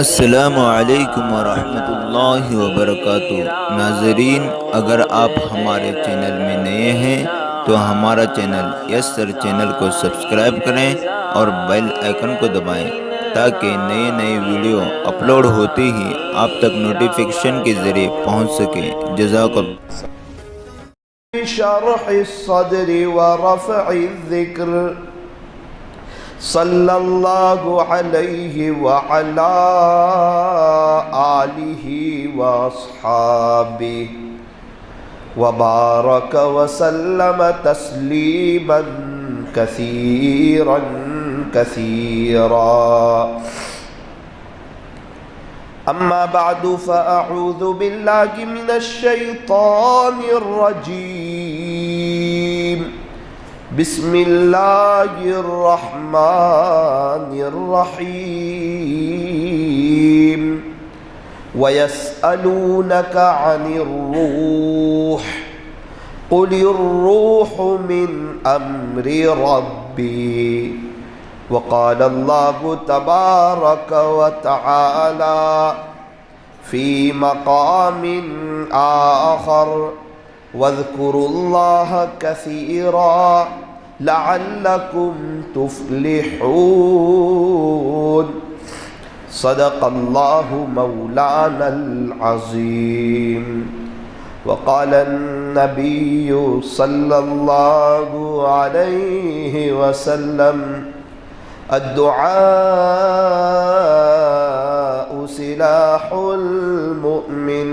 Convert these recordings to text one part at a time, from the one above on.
السلام علیکم ورحمۃ اللہ وبرکاتہ۔ ناظرین، اگر آپ ہمارے چینل میں نئے ہیں تو ہمارا چینل یس سر چینل کو سبسکرائب کریں اور بیل آئیکن کو دبائیں تاکہ نئے نئے ویڈیو اپلوڈ ہوتے ہی آپ تک نوٹیفیکیشن کے ذریعے پہنچ سکیں۔ جزاک اللہ۔ شرح الصدر ورفع الذکر صلی اللہ علیہ وعلا آلہ واصحابہ وبارک وسلم تسلیما کثیرا کثیرا۔ اما بعد فاعوذ باللہ من الشیطان الرجیم، بسم اللہ الرحمن الرحیم۔ وَيَسْأَلُونَكَ عَنِ الرُّوحِ قُلِ الرُّوحُ مِنْ أَمْرِ رَبِّي۔ وقال الله تبارك وتعالى في مقام آخر واذكروا الله كثيرا لعلكم تفلحون۔ صدق الله مولانا العظيم۔ وقال النبي صلى الله عليه وسلم الدعاء سلاح المؤمن،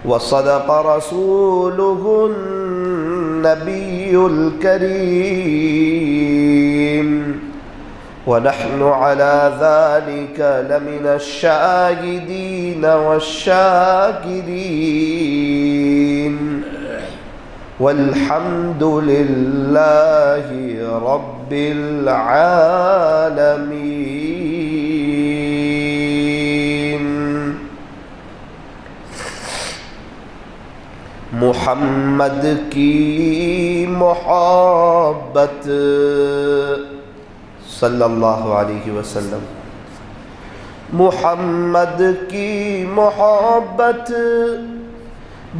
وصدق رسوله النبي الكريم، ونحن على ذلك لمن الشاهدين والشاكرين، والحمد لله رب العالمين۔ محمد کی محبت صلی اللہ علیہ وسلم، محمد کی محبت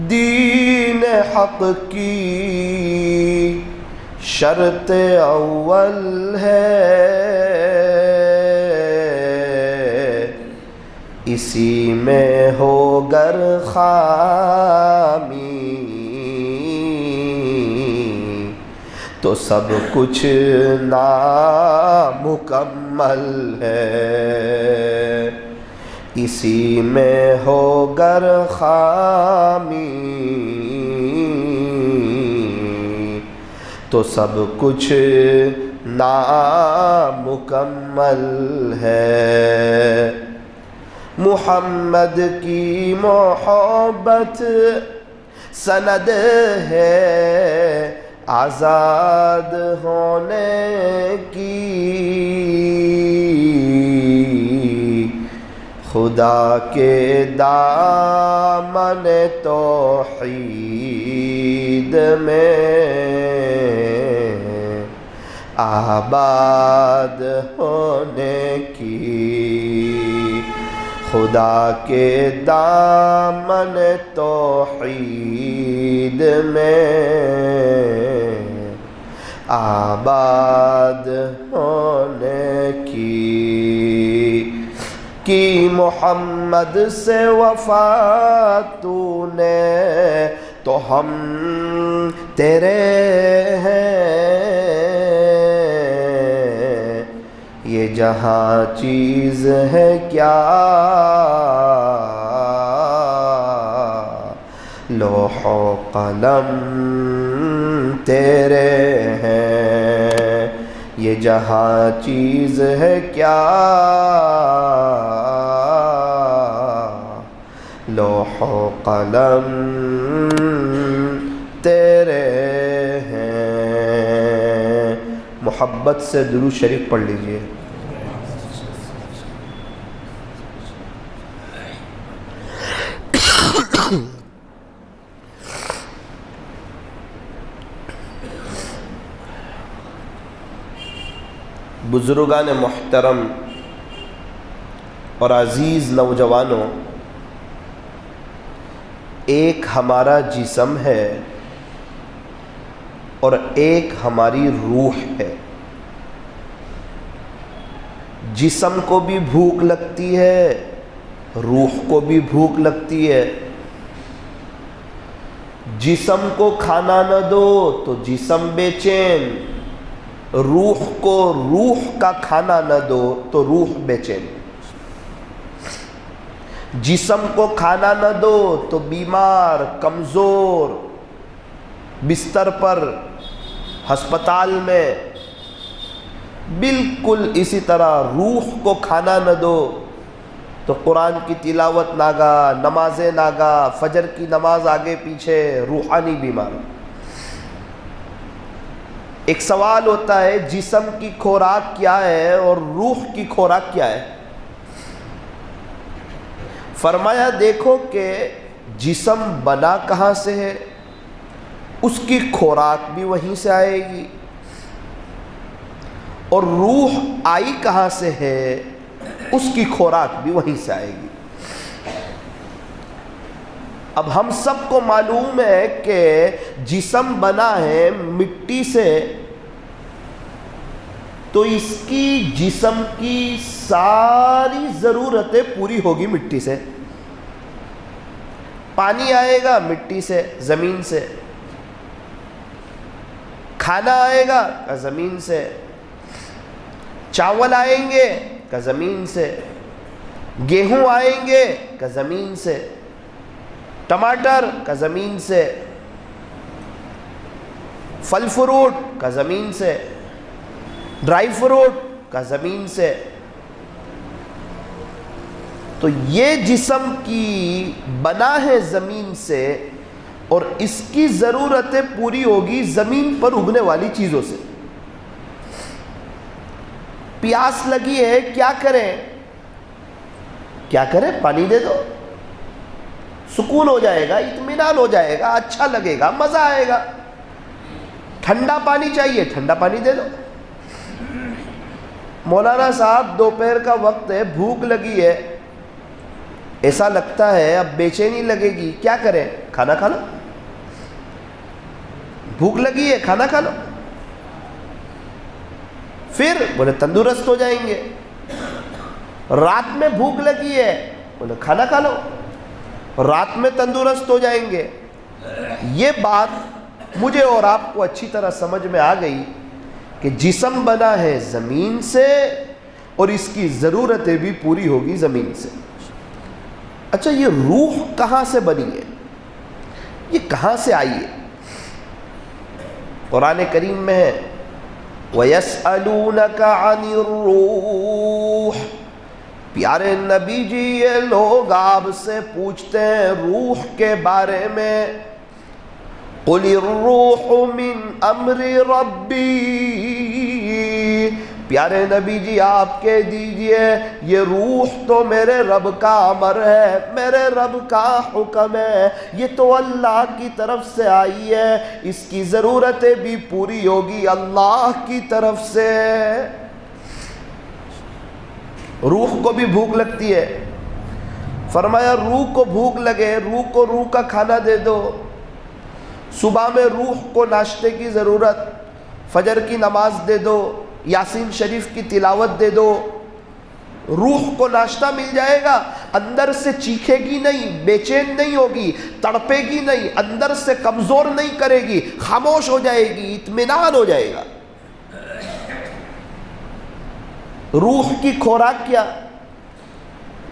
دین حق کی شرط اول ہے، اسی میں ہو گر خامی تو سب کچھ نامکمل ہے، اسی میں ہو گر خامی تو سب کچھ نامکمل ہے۔ محمد کی محبت سند ہے آزاد ہونے کی، خدا کے دامن توحید میں آباد ہونے کی، خدا کے دامن توحید میں آباد ہونے کی محمد سے وفا تو نے تو ہم تیرے ہیں، یہ جہاں چیز ہے کیا لوح و قلم تیرے ہیں، یہ جہاں چیز ہے کیا لوح و قلم تیرے ہیں۔ محبت سے درود شریف پڑھ لیجئے۔ بزرگان محترم، اور عزیز نوجوانوں، ایک ہمارا جسم ہے اور ایک ہماری روح ہے۔ جسم کو بھی بھوک لگتی ہے، روح کو بھی بھوک لگتی ہے۔ جسم کو کھانا نہ دو تو جسم بے چین، روح کو روح کا کھانا نہ دو تو روح بے چین۔ جسم کو کھانا نہ دو تو بیمار، کمزور، بستر پر، ہسپتال میں۔ بالکل اسی طرح روح کو کھانا نہ دو تو قرآن کی تلاوت ناگا، نمازیں ناگا، فجر کی نماز آگے پیچھے، روحانی بیمار۔ ایک سوال ہوتا ہے، جسم کی خوراک کیا ہے اور روح کی خوراک کیا ہے؟ فرمایا دیکھو کہ جسم بنا کہاں سے ہے، اس کی خوراک بھی وہیں سے آئے گی، اور روح آئی کہاں سے ہے، اس کی خوراک بھی وہیں سے آئے گی۔ اب ہم سب کو معلوم ہے کہ جسم بنا ہے مٹی سے، تو اس کی جسم کی ساری ضرورتیں پوری ہوگی مٹی سے۔ پانی آئے گا مٹی سے، زمین سے، کھانا آئے گا زمین سے، چاول آئیں گے کا زمین سے، گیہوں آئیں گے کا زمین سے، ٹماٹر کا زمین سے، پھل فروٹ کا زمین سے، ڈرائی فروٹ کا زمین سے۔ تو یہ جسم کی بنا ہے زمین سے، اور اس کی ضرورتیں پوری ہوگی زمین پر اگنے والی چیزوں سے۔ پیاس لگی ہے، کیا کریں؟ کیا کریں؟ پانی دے دو، سکون ہو جائے گا، اطمینان ہو جائے گا، اچھا لگے گا، مزہ آئے گا۔ ٹھنڈا پانی چاہیے، ٹھنڈا پانی دے دو۔ مولانا صاحب دوپہر کا وقت ہے، بھوک لگی ہے، ایسا لگتا ہے اب بے چینی لگے گی، کیا کریں؟ کھانا کھا لو۔ بھوک لگی ہے، کھانا کھا لو، پھر بولے تندرست ہو جائیں گے۔ رات میں بھوک لگی ہے، بولے کھانا کھا لو، رات میں تندرست ہو جائیں گے۔ یہ بات مجھے اور آپ کو اچھی طرح سمجھ میں آ گئی کہ جسم بنا ہے زمین سے، اور اس کی ضرورتیں بھی پوری ہوگی زمین سے۔ اچھا، یہ روح کہاں سے بنی ہے؟ یہ کہاں سے آئی ہے؟ قرآن کریم میں ہے وَيَسْأَلُونَكَ عَنِ الرُّوحِ۔ پیارے نبی جی، یہ لوگ آپ سے پوچھتے ہیں روح کے بارے میں۔ قُلِ الرُّوحُ مِنْ أَمْرِ رَبِّي۔ پیارے نبی جی آپ کہہ دیجئے یہ روح تو میرے رب کا امر ہے، میرے رب کا حکم ہے، یہ تو اللہ کی طرف سے آئی ہے، اس کی ضرورتیں بھی پوری ہوگی اللہ کی طرف سے۔ روح کو بھی بھوک لگتی ہے، فرمایا روح کو بھوک لگے، روح کو روح کا کھانا دے دو۔ صبح میں روح کو ناشتے کی ضرورت، فجر کی نماز دے دو، یاسین شریف کی تلاوت دے دو، روح کو ناشتہ مل جائے گا، اندر سے چیخے گی نہیں، بے چین نہیں ہوگی، تڑپے گی نہیں، اندر سے کمزور نہیں کرے گی، خاموش ہو جائے گی، اطمینان ہو جائے گا۔ روح کی خوراک کیا؟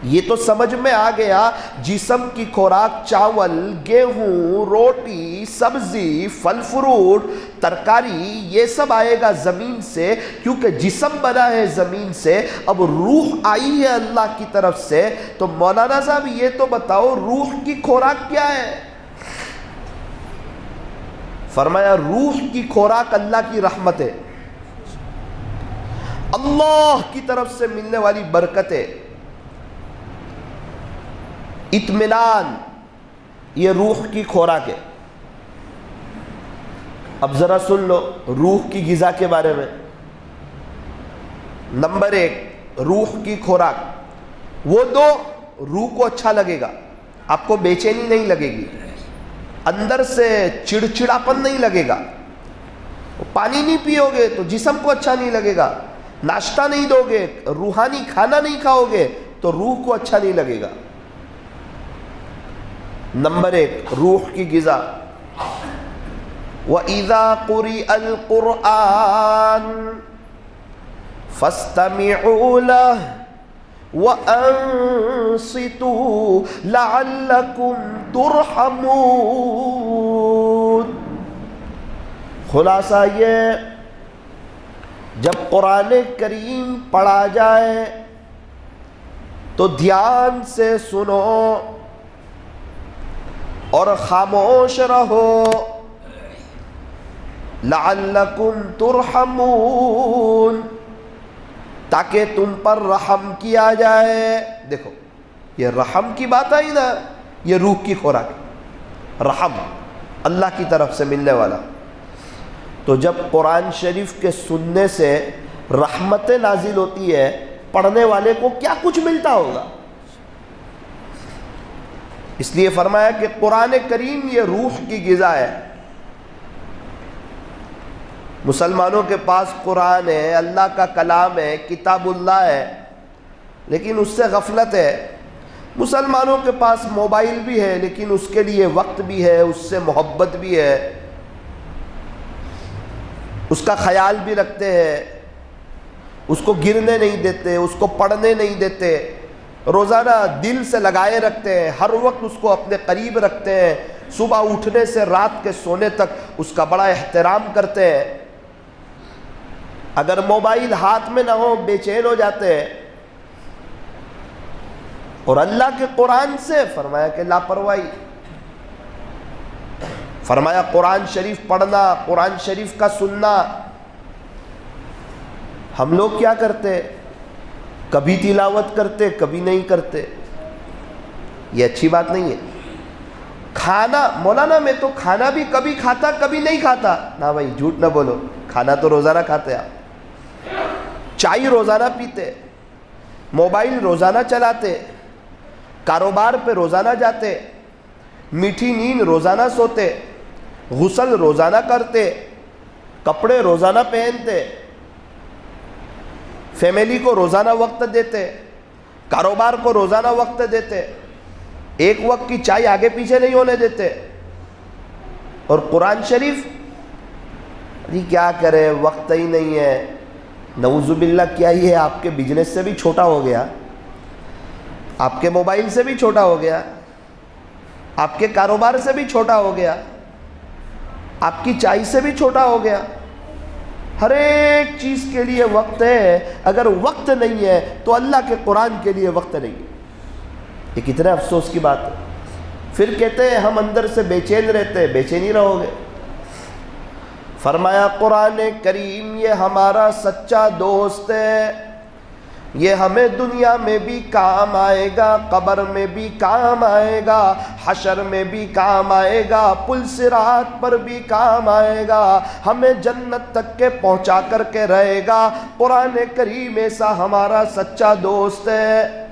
یہ تو سمجھ میں آ گیا، جسم کی خوراک چاول، گیہوں، روٹی، سبزی، پھل فروٹ، ترکاری، یہ سب آئے گا زمین سے، کیونکہ جسم بنا ہے زمین سے۔ اب روح آئی ہے اللہ کی طرف سے، تو مولانا صاحب یہ تو بتاؤ روح کی خوراک کیا ہے؟ فرمایا روح کی خوراک اللہ کی رحمت ہے، اللہ کی طرف سے ملنے والی برکتیں، اطمینان، یہ روح کی خوراک ہے۔ اب ذرا سن لو روح کی غذا کے بارے میں۔ نمبر 1، روح کی خوراک وہ دو روح کو اچھا لگے گا، آپ کو بے چینی نہیں لگے گی، اندر سے چڑچڑاپن نہیں لگے گا۔ پانی نہیں پیو گے تو جسم کو اچھا نہیں لگے گا، ناشتہ نہیں دو گے، روحانی کھانا نہیں کھاؤ گے تو روح کو اچھا نہیں لگے گا۔ نمبر 1 روح کی غذا، وَإِذَا قُرِئَ الْقُرْآنُ فَاسْتَمِعُوا لَهُ وَأَنصِتُوا لَعَلَّكُمْ تُرْحَمُونَ۔ خلاصہ یہ، جب قرآن کریم پڑھا جائے تو دھیان سے سنو اور خاموش رہو، لعلکم ترحمون، تاکہ تم پر رحم کیا جائے۔ دیکھو یہ رحم کی بات آئی نا، یہ روح کی خوراک، رحم اللہ کی طرف سے ملنے والا۔ تو جب قرآن شریف کے سننے سے رحمت نازل ہوتی ہے، پڑھنے والے کو کیا کچھ ملتا ہوگا۔ اس لیے فرمایا کہ قرآن کریم یہ روح کی غذا ہے۔ مسلمانوں کے پاس قرآن ہے، اللہ کا کلام ہے، کتاب اللہ ہے، لیکن اس سے غفلت ہے۔ مسلمانوں کے پاس موبائل بھی ہے، لیکن اس کے لیے وقت بھی ہے، اس سے محبت بھی ہے، اس کا خیال بھی رکھتے ہیں، اس کو گرنے نہیں دیتے، اس کو پڑھنے نہیں دیتے، روزانہ دل سے لگائے رکھتے ہیں، ہر وقت اس کو اپنے قریب رکھتے ہیں، صبح اٹھنے سے رات کے سونے تک اس کا بڑا احترام کرتے ہیں۔ اگر موبائل ہاتھ میں نہ ہو بے چین ہو جاتے ہیں۔ اور اللہ کے قرآن سے فرمایا کہ لاپرواہی، فرمایا قرآن شریف پڑھنا، قرآن شریف کا سننا۔ ہم لوگ کیا کرتے، کبھی تلاوت کرتے کبھی نہیں کرتے، یہ اچھی بات نہیں ہے۔ کھانا، مولانا میں تو کھانا بھی کبھی کھاتا کبھی نہیں کھاتا، نہ بھائی جھوٹ نہ بولو، کھانا تو روزانہ کھاتے آپ، چائے روزانہ پیتے، موبائل روزانہ چلاتے، کاروبار پہ روزانہ جاتے، میٹھی نیند روزانہ سوتے، غسل روزانہ کرتے، کپڑے روزانہ پہنتے، فیملی کو روزانہ وقت دیتے، کاروبار کو روزانہ وقت دیتے، ایک وقت کی چائے آگے پیچھے نہیں ہونے دیتے۔ اور قرآن شریف جی کیا کرے، وقت ہی نہیں ہے۔ نعوذ باللہ، کیا یہ آپ کے بزنس سے بھی چھوٹا ہو گیا، آپ کے موبائل سے بھی چھوٹا ہو گیا، آپ کے کاروبار سے بھی چھوٹا ہو گیا، آپ کی چائے سے بھی چھوٹا ہو گیا۔ ہر ایک چیز کے لیے وقت ہے، اگر وقت نہیں ہے تو اللہ کے قرآن کے لیے وقت نہیں ہے۔ یہ کتنے افسوس کی بات ہے۔ پھر کہتے ہیں ہم اندر سے بے چین رہتے ہیں، بے چینی رہو گے۔ فرمایا قرآن کریم یہ ہمارا سچا دوست ہے، یہ ہمیں دنیا میں بھی کام آئے گا، قبر میں بھی کام آئے گا، حشر میں بھی کام آئے گا، پل صراط پر بھی کام آئے گا، ہمیں جنت تک کے پہنچا کر کے رہے گا۔ قرآن کریم ایسا ہمارا سچا دوست ہے۔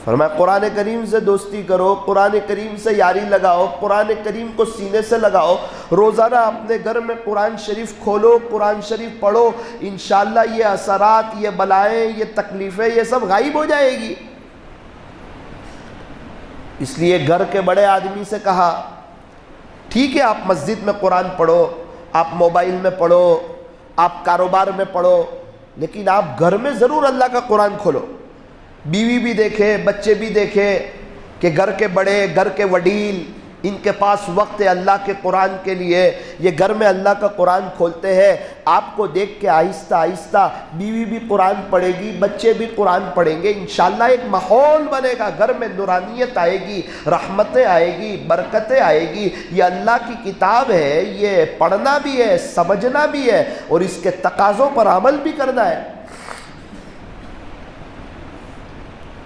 فرمایا قرآن کریم سے دوستی کرو، قرآن کریم سے یاری لگاؤ، قرآن کریم کو سینے سے لگاؤ، روزانہ اپنے گھر میں قرآن شریف کھولو، قرآن شریف پڑھو، انشاءاللہ یہ اثرات، یہ بلائیں، یہ تکلیفیں، یہ سب غائب ہو جائے گی۔ اس لیے گھر کے بڑے آدمی سے کہا ٹھیک ہے آپ مسجد میں قرآن پڑھو، آپ موبائل میں پڑھو، آپ کاروبار میں پڑھو، لیکن آپ گھر میں ضرور اللہ کا قرآن کھولو۔ بیوی بھی دیکھے، بچے بھی دیکھے کہ گھر کے بڑے، گھر کے وڈیل، ان کے پاس وقت ہے اللہ کے قرآن کے لیے، یہ گھر میں اللہ کا قرآن کھولتے ہیں۔ آپ کو دیکھ کے آہستہ آہستہ بیوی بھی قرآن پڑھے گی، بچے بھی قرآن پڑھیں گے، انشاءاللہ ایک ماحول بنے گا، گھر میں نورانیت آئے گی، رحمتیں آئے گی، برکتیں آئے گی۔ یہ اللہ کی کتاب ہے، یہ پڑھنا بھی ہے، سمجھنا بھی ہے، اور اس کے تقاضوں پر عمل بھی کرنا ہے۔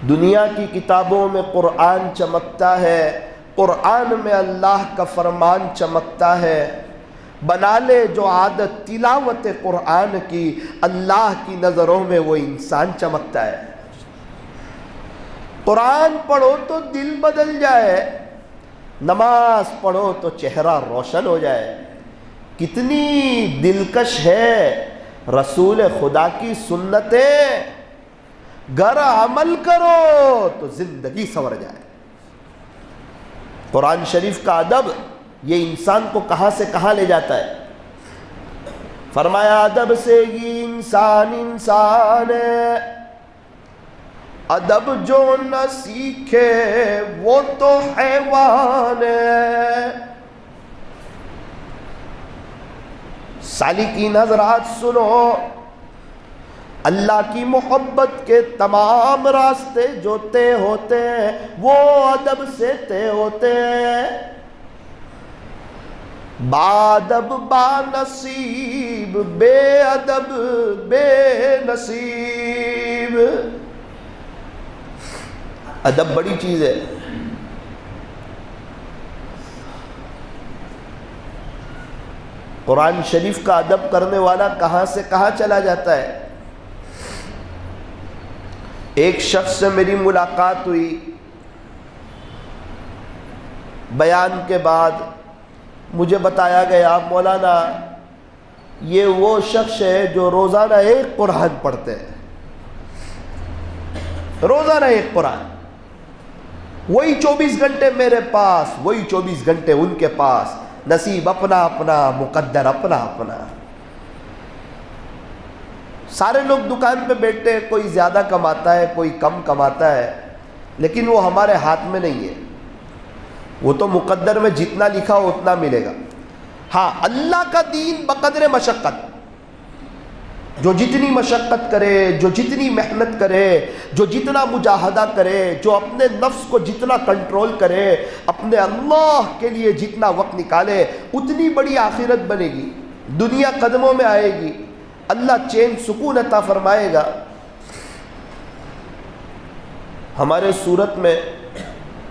دنیا کی کتابوں میں قرآن چمکتا ہے، قرآن میں اللہ کا فرمان چمکتا ہے۔ بنا لے جو عادت تلاوت قرآن کی، اللہ کی نظروں میں وہ انسان چمکتا ہے۔ قرآن پڑھو تو دل بدل جائے، نماز پڑھو تو چہرہ روشن ہو جائے۔ کتنی دلکش ہے رسول خدا کی سنتیں، گر عمل کرو تو زندگی سنور جائے۔ قرآن شریف کا ادب یہ انسان کو کہاں سے کہاں لے جاتا ہے۔ فرمایا ادب سے ہی انسان انسان ہے، ادب جو نہ سیکھے وہ تو حیوان ہے۔ سالکین حضرات سنو، اللہ کی محبت کے تمام راستے جو طے ہوتے ہیں وہ ادب سے طے ہوتے ہیں۔ بادب با نصیب، بے ادب بے نصیب۔ ادب بڑی چیز ہے۔ قرآن شریف کا ادب کرنے والا کہاں سے کہاں چلا جاتا ہے۔ ایک شخص سے میری ملاقات ہوئی، بیان کے بعد مجھے بتایا گیا مولانا یہ وہ شخص ہے جو روزانہ ایک قرآن پڑھتے ہیں، روزانہ ایک قرآن، وہی 24 گھنٹے میرے پاس، وہی 24 گھنٹے ان کے پاس، نصیب اپنا اپنا، مقدر اپنا اپنا۔ سارے لوگ دکان پہ بیٹھتے ہیں، کوئی زیادہ کماتا ہے کوئی کم کماتا ہے، لیکن وہ ہمارے ہاتھ میں نہیں ہے، وہ تو مقدر میں جتنا لکھا ہو اتنا ملے گا۔ ہاں اللہ کا دین بقدر مشقت، جو جتنی مشقت کرے، جو جتنی محنت کرے، جو جتنا مجاہدہ کرے، جو اپنے نفس کو جتنا کنٹرول کرے، اپنے اللہ کے لیے جتنا وقت نکالے، اتنی بڑی آخرت بنے گی، دنیا قدموں میں آئے گی، اللہ چین سکون عطا فرمائے گا۔ ہمارے صورت میں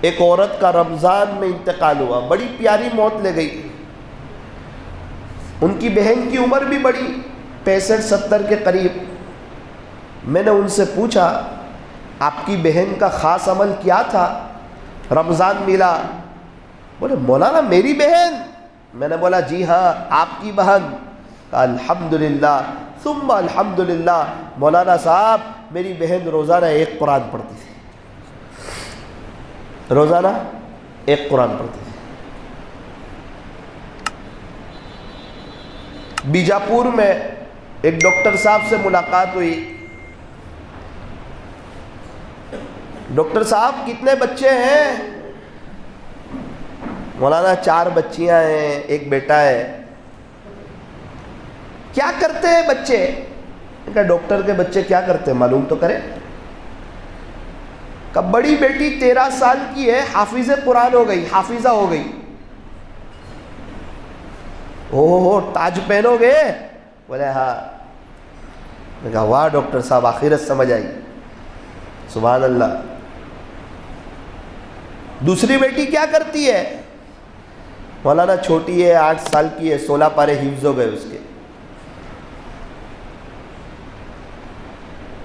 ایک عورت کا رمضان میں انتقال ہوا، بڑی پیاری موت لے گئی۔ ان کی بہن کی عمر بھی بڑی، 65-70 کے قریب۔ میں نے ان سے پوچھا آپ کی بہن کا خاص عمل کیا تھا، رمضان ملا؟ بولے مولانا میری بہن؟ میں نے بولا جی ہاں آپ کی بہن۔ الحمدللہ ثم الحمدللہ مولانا صاحب میری بہن روزانہ ایک قرآن پڑھتی تھی، روزانہ ایک قرآن پڑھتی تھی۔ بیجاپور میں ایک ڈاکٹر صاحب سے ملاقات ہوئی۔ ڈاکٹر صاحب کتنے بچے ہیں؟ مولانا 4 بچیاں ہیں، ایک بیٹا ہے۔ کیا کرتے ہیں بچے؟ کہ ڈاکٹر کے بچے کیا کرتے ہیں معلوم تو کرے۔ کہ بڑی بیٹی 13 سال کی ہے، حافظ قرآن ہو گئی، حافظہ ہو گئی۔ اوہ تاج پہنو گے؟ بولے ہاں۔ میں کہا واہ ڈاکٹر صاحب آخرت سمجھ آئی، سبحان اللہ۔ دوسری بیٹی کیا کرتی ہے؟ مولانا چھوٹی ہے، 8 سال کی ہے، 16 پارے حفظ ہو گئے اس کے۔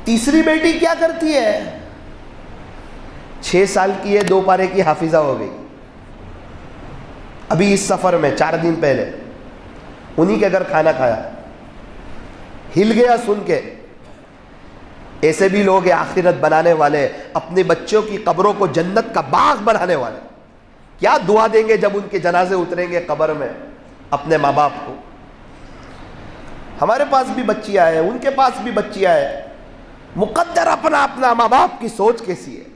تیسری بیٹی کیا کرتی ہے؟ 6 سال کی ہے، 2 پارے کی حافظہ ہو گئی۔ ابھی اس سفر میں 4 دن پہلے انہی کے گھر کھانا کھایا، ہل گیا سن کے۔ ایسے بھی لوگ ہیں آخرت بنانے والے، اپنے بچوں کی قبروں کو جنت کا باغ بنانے والے۔ کیا دعا دیں گے جب ان کے جنازے اتریں گے قبر میں اپنے ماں باپ کو۔ ہمارے پاس بھی بچیاں ہیں، ان کے پاس بھی بچیاں ہیں، مقدر اپنا اپنا، ماں باپ کی سوچ کیسی ہے۔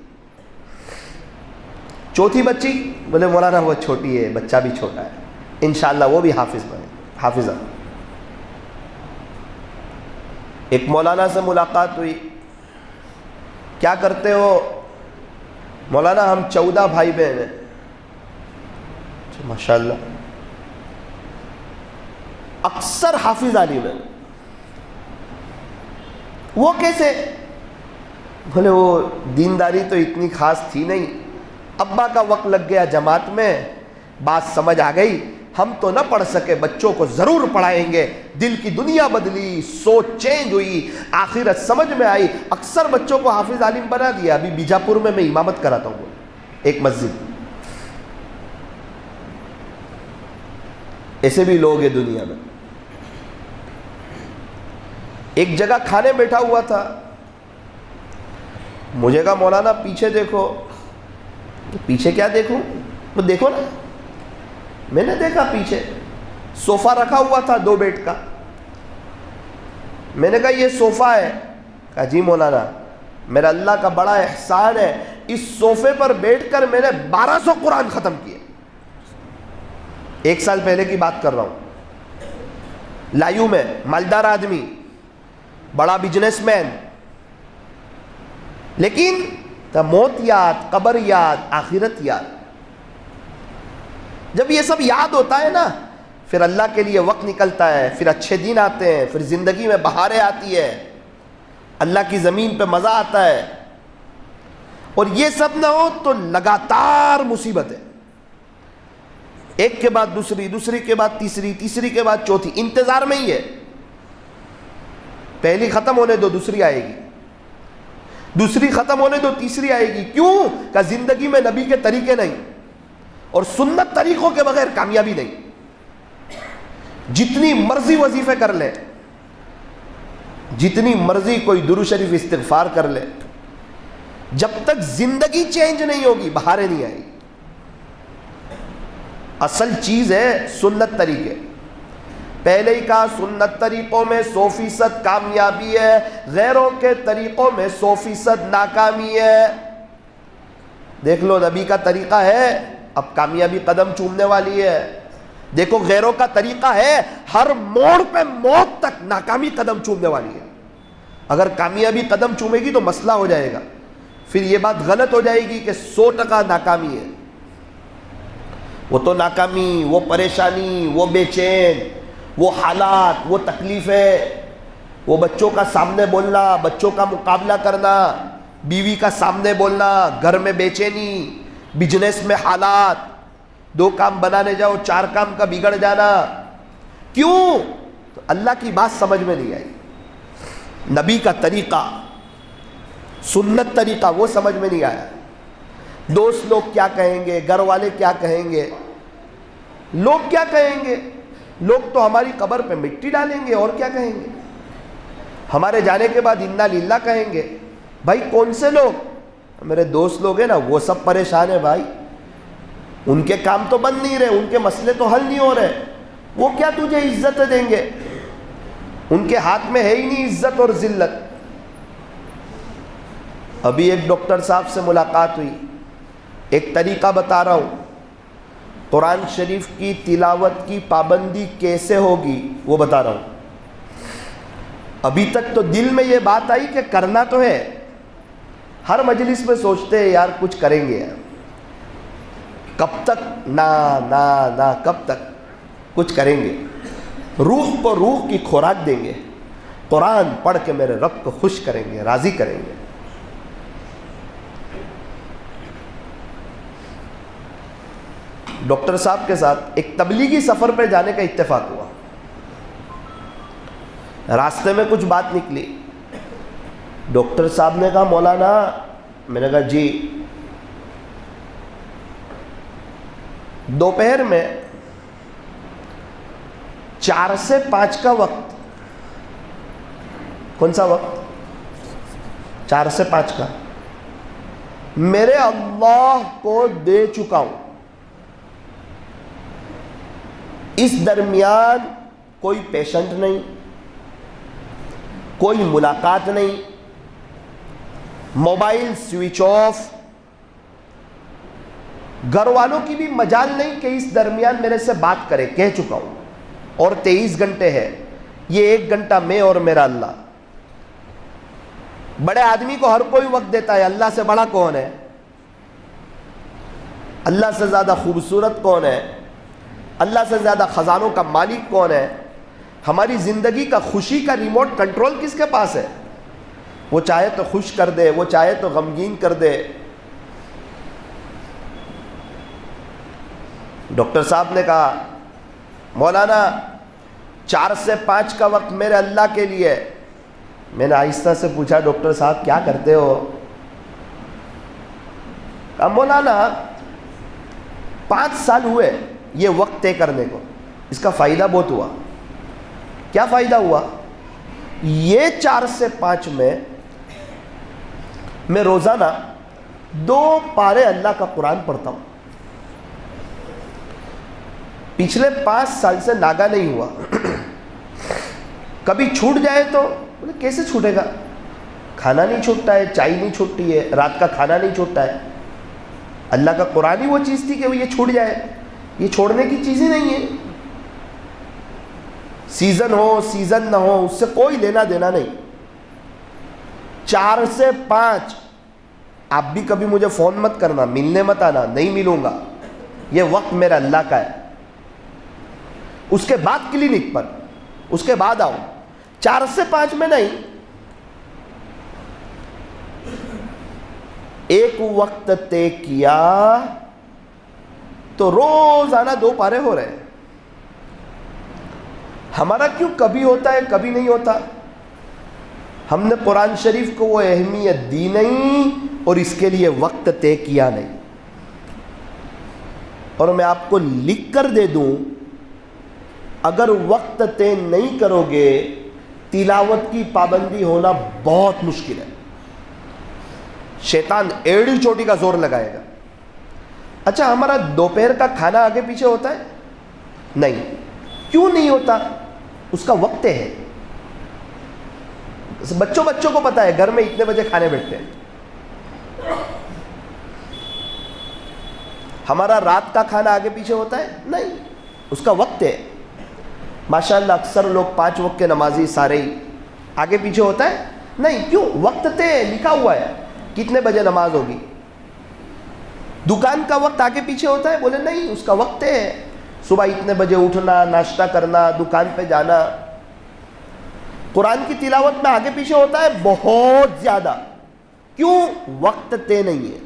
چوتھی بچی بولے مولانا وہ چھوٹی ہے، بچہ بھی چھوٹا ہے، انشاءاللہ وہ بھی حافظ بنے، حافظہ۔ ایک مولانا سے ملاقات ہوئی، کیا کرتے ہو؟ مولانا ہم 14 بھائی بہن ہیں۔ ماشاءاللہ، اکثر حافظ عالم ہیں۔ وہ کیسے؟ بولے وہ دینداری تو اتنی خاص تھی نہیں، ابا کا وقت لگ گیا جماعت میں، بات سمجھ آ گئی، ہم تو نہ پڑھ سکے، بچوں کو ضرور پڑھائیں گے۔ دل کی دنیا بدلی، سوچ چینج ہوئی، آخرت سمجھ میں آئی، اکثر بچوں کو حافظ عالم بنا دیا۔ ابھی بیجاپور میں امامت کراتا ہوں ایک مسجد، ایسے بھی لوگ ہیں دنیا میں۔ ایک جگہ کھانے بیٹھا ہوا تھا، مجھے کہا مولانا پیچھے دیکھو۔ پیچھے کیا دیکھوں؟ تو دیکھو نا۔ میں نے دیکھا پیچھے صوفہ رکھا ہوا تھا 2 بیڈ کا۔ میں نے کہا یہ صوفہ ہے؟ کہا جی مولانا، میرا اللہ کا بڑا احسان ہے، اس صوفے پر بیٹھ کر میں نے 1200 قرآن ختم کیے۔ 1 سال پہلے کی بات کر رہا ہوں۔ لایو میں مالدار آدمی، بڑا بزنس مین، لیکن موت یاد، قبر یاد، آخرت یاد۔ جب یہ سب یاد ہوتا ہے نا، پھر اللہ کے لیے وقت نکلتا ہے، پھر اچھے دن آتے ہیں، پھر زندگی میں بہاریں آتی ہے، اللہ کی زمین پہ مزہ آتا ہے۔ اور یہ سب نہ ہو تو لگاتار مصیبت ہے، ایک کے بعد دوسری، دوسری کے بعد تیسری، تیسری کے بعد چوتھی، انتظار میں ہی ہے۔ پہلی ختم ہونے دو دوسری آئے گی، دوسری ختم ہونے دو تیسری آئے گی۔ کیوں؟ کہ زندگی میں نبی کے طریقے نہیں، اور سنت طریقوں کے بغیر کامیابی نہیں۔ جتنی مرضی وظیفے کر لے، جتنی مرضی کوئی درود شریف استغفار کر لے، جب تک زندگی چینج نہیں ہوگی بہاریں نہیں آئی۔ اصل چیز ہے سنت طریقے۔ پہلے ہی کہا سنت طریقوں میں 100% کامیابی ہے، غیروں کے طریقوں میں 100% ناکامی ہے۔ دیکھ لو نبی کا طریقہ ہے، اب کامیابی قدم چومنے والی ہے۔ دیکھو غیروں کا طریقہ ہے، ہر موڑ پہ موت تک ناکامی قدم چومنے والی ہے۔ اگر کامیابی قدم چومے گی تو مسئلہ ہو جائے گا، پھر یہ بات غلط ہو جائے گی کہ 100% ناکامی ہے۔ وہ تو ناکامی، وہ پریشانی، وہ بے چین، وہ حالات، وہ تکلیفیں، وہ بچوں کا سامنے بولنا، بچوں کا مقابلہ کرنا، بیوی کا سامنے بولنا، گھر میں بے چینی، بزنس میں حالات، 2 کام بنانے جاؤ 4 کام کا بگڑ جانا۔ کیوں؟ تو اللہ کی بات سمجھ میں نہیں آئی، نبی کا طریقہ، سنت طریقہ وہ سمجھ میں نہیں آیا۔ دوست لوگ کیا کہیں گے، گھر والے کیا کہیں گے، لوگ کیا کہیں گے؟ لوگ تو ہماری قبر پہ مٹی ڈالیں گے، اور کیا کہیں گے؟ ہمارے جانے کے بعد انا للہ کہیں گے۔ بھائی کون سے لوگ؟ میرے دوست لوگ ہیں نا، وہ سب پریشان ہیں بھائی، ان کے کام تو بند نہیں رہے، ان کے مسئلے تو حل نہیں ہو رہے، وہ کیا تجھے عزت دیں گے؟ ان کے ہاتھ میں ہے ہی نہیں عزت اور ذلت۔ ابھی ایک ڈاکٹر صاحب سے ملاقات ہوئی، ایک طریقہ بتا رہا ہوں، قرآن شریف کی تلاوت کی پابندی کیسے ہوگی وہ بتا رہا ہوں۔ ابھی تک تو دل میں یہ بات آئی کہ کرنا تو ہے، ہر مجلس میں سوچتے ہیں یار کچھ کریں گے، یار کب تک، نہ کب تک کچھ کریں گے، روح کو روح کی خوراک دیں گے، قرآن پڑھ کے میرے رب کو خوش کریں گے، راضی کریں گے۔ ڈاکٹر صاحب کے ساتھ ایک تبلیغی سفر پہ جانے کا اتفاق ہوا، راستے میں کچھ بات نکلی، ڈاکٹر صاحب نے کہا مولانا، میں نے کہا جی، دوپہر میں 4 سے 5 کا وقت، کون سا وقت؟ 4 سے 5 کا، میرے اللہ کو دے چکا ہوں، اس درمیان کوئی پیشنٹ نہیں، کوئی ملاقات نہیں، موبائل سوئچ آف، گھر والوں کی بھی مجال نہیں کہ اس درمیان میرے سے بات کرے، کہہ چکا ہوں، اور 23 گھنٹے ہے، یہ 1 گھنٹہ میں اور میرا اللہ۔ بڑے آدمی کو ہر کوئی وقت دیتا ہے، اللہ سے بڑا کون ہے؟ اللہ سے زیادہ خوبصورت کون ہے؟ اللہ سے زیادہ خزانوں کا مالک کون ہے؟ ہماری زندگی کا خوشی کا ریموٹ کنٹرول کس کے پاس ہے؟ وہ چاہے تو خوش کر دے، وہ چاہے تو غمگین کر دے۔ ڈاکٹر صاحب نے کہا مولانا 4 سے 5 کا وقت میرے اللہ کے لیے ہے۔ میں نے آہستہ سے پوچھا ڈاکٹر صاحب کیا کرتے ہو؟ کہا مولانا 5 سال ہوئے یہ وقت طے کرنے کو، اس کا فائدہ بہت ہوا۔ کیا فائدہ ہوا؟ یہ 4 سے 5 میں روزانہ 2 پارے اللہ کا قرآن پڑھتا ہوں۔ پچھلے 5 سال سے ناگا نہیں ہوا۔ کبھی چھوٹ جائے تو بولے کیسے چھوٹے گا؟ کھانا نہیں چھوٹتا ہے، چائے نہیں چھوٹتی ہے، رات کا کھانا نہیں چھوٹتا ہے۔ اللہ کا قرآن ہی وہ چیز تھی کہ وہ یہ چھوٹ جائے، یہ چھوڑنے کی چیز ہی نہیں ہے۔ سیزن ہو سیزن نہ ہو اس سے کوئی لینا دینا نہیں۔ 4 سے 5 آپ بھی کبھی مجھے فون مت کرنا، ملنے مت آنا، نہیں ملوں گا، یہ وقت میرا اللہ کا ہے۔ اس کے بعد کلینک پر، اس کے بعد آؤ، 4 سے 5 میں نہیں۔ ایک وقت طے کیا تو روزانہ 2 پارے ہو رہے ہیں۔ ہمارا کیوں کبھی ہوتا ہے کبھی نہیں ہوتا؟ ہم نے قرآن شریف کو وہ اہمیت دی نہیں اور اس کے لیے وقت طے کیا نہیں۔ اور میں آپ کو لکھ کر دے دوں، اگر وقت طے نہیں کرو گے تلاوت کی پابندی ہونا بہت مشکل ہے۔ شیطان ایڑی چوٹی کا زور لگائے گا۔ اچھا ہمارا دوپہر کا کھانا آگے پیچھے ہوتا ہے؟ نہیں۔ کیوں نہیں ہوتا؟ اس کا وقت ہے۔ بچوں کو پتا ہے گھر میں اتنے بجے کھانے بیٹھتے ہیں۔ ہمارا رات کا کھانا آگے پیچھے ہوتا ہے؟ نہیں، اس کا وقت ہے۔ ماشاءاللہ اکثر لوگ 5 وقت کے نمازی سارے ہی آگے پیچھے ہوتا ہے؟ نہیں۔ کیوں؟ وقت طے لکھا ہوا ہے کتنے بجے نماز ہوگی۔ دکان کا وقت آگے پیچھے ہوتا ہے؟ بولے نہیں، اس کا وقت ہے۔ صبح اتنے بجے اٹھنا، ناشتہ کرنا، دکان پہ جانا۔ قرآن کی تلاوت میں آگے پیچھے ہوتا ہے بہت زیادہ۔ کیوں؟ وقت طے نہیں ہے۔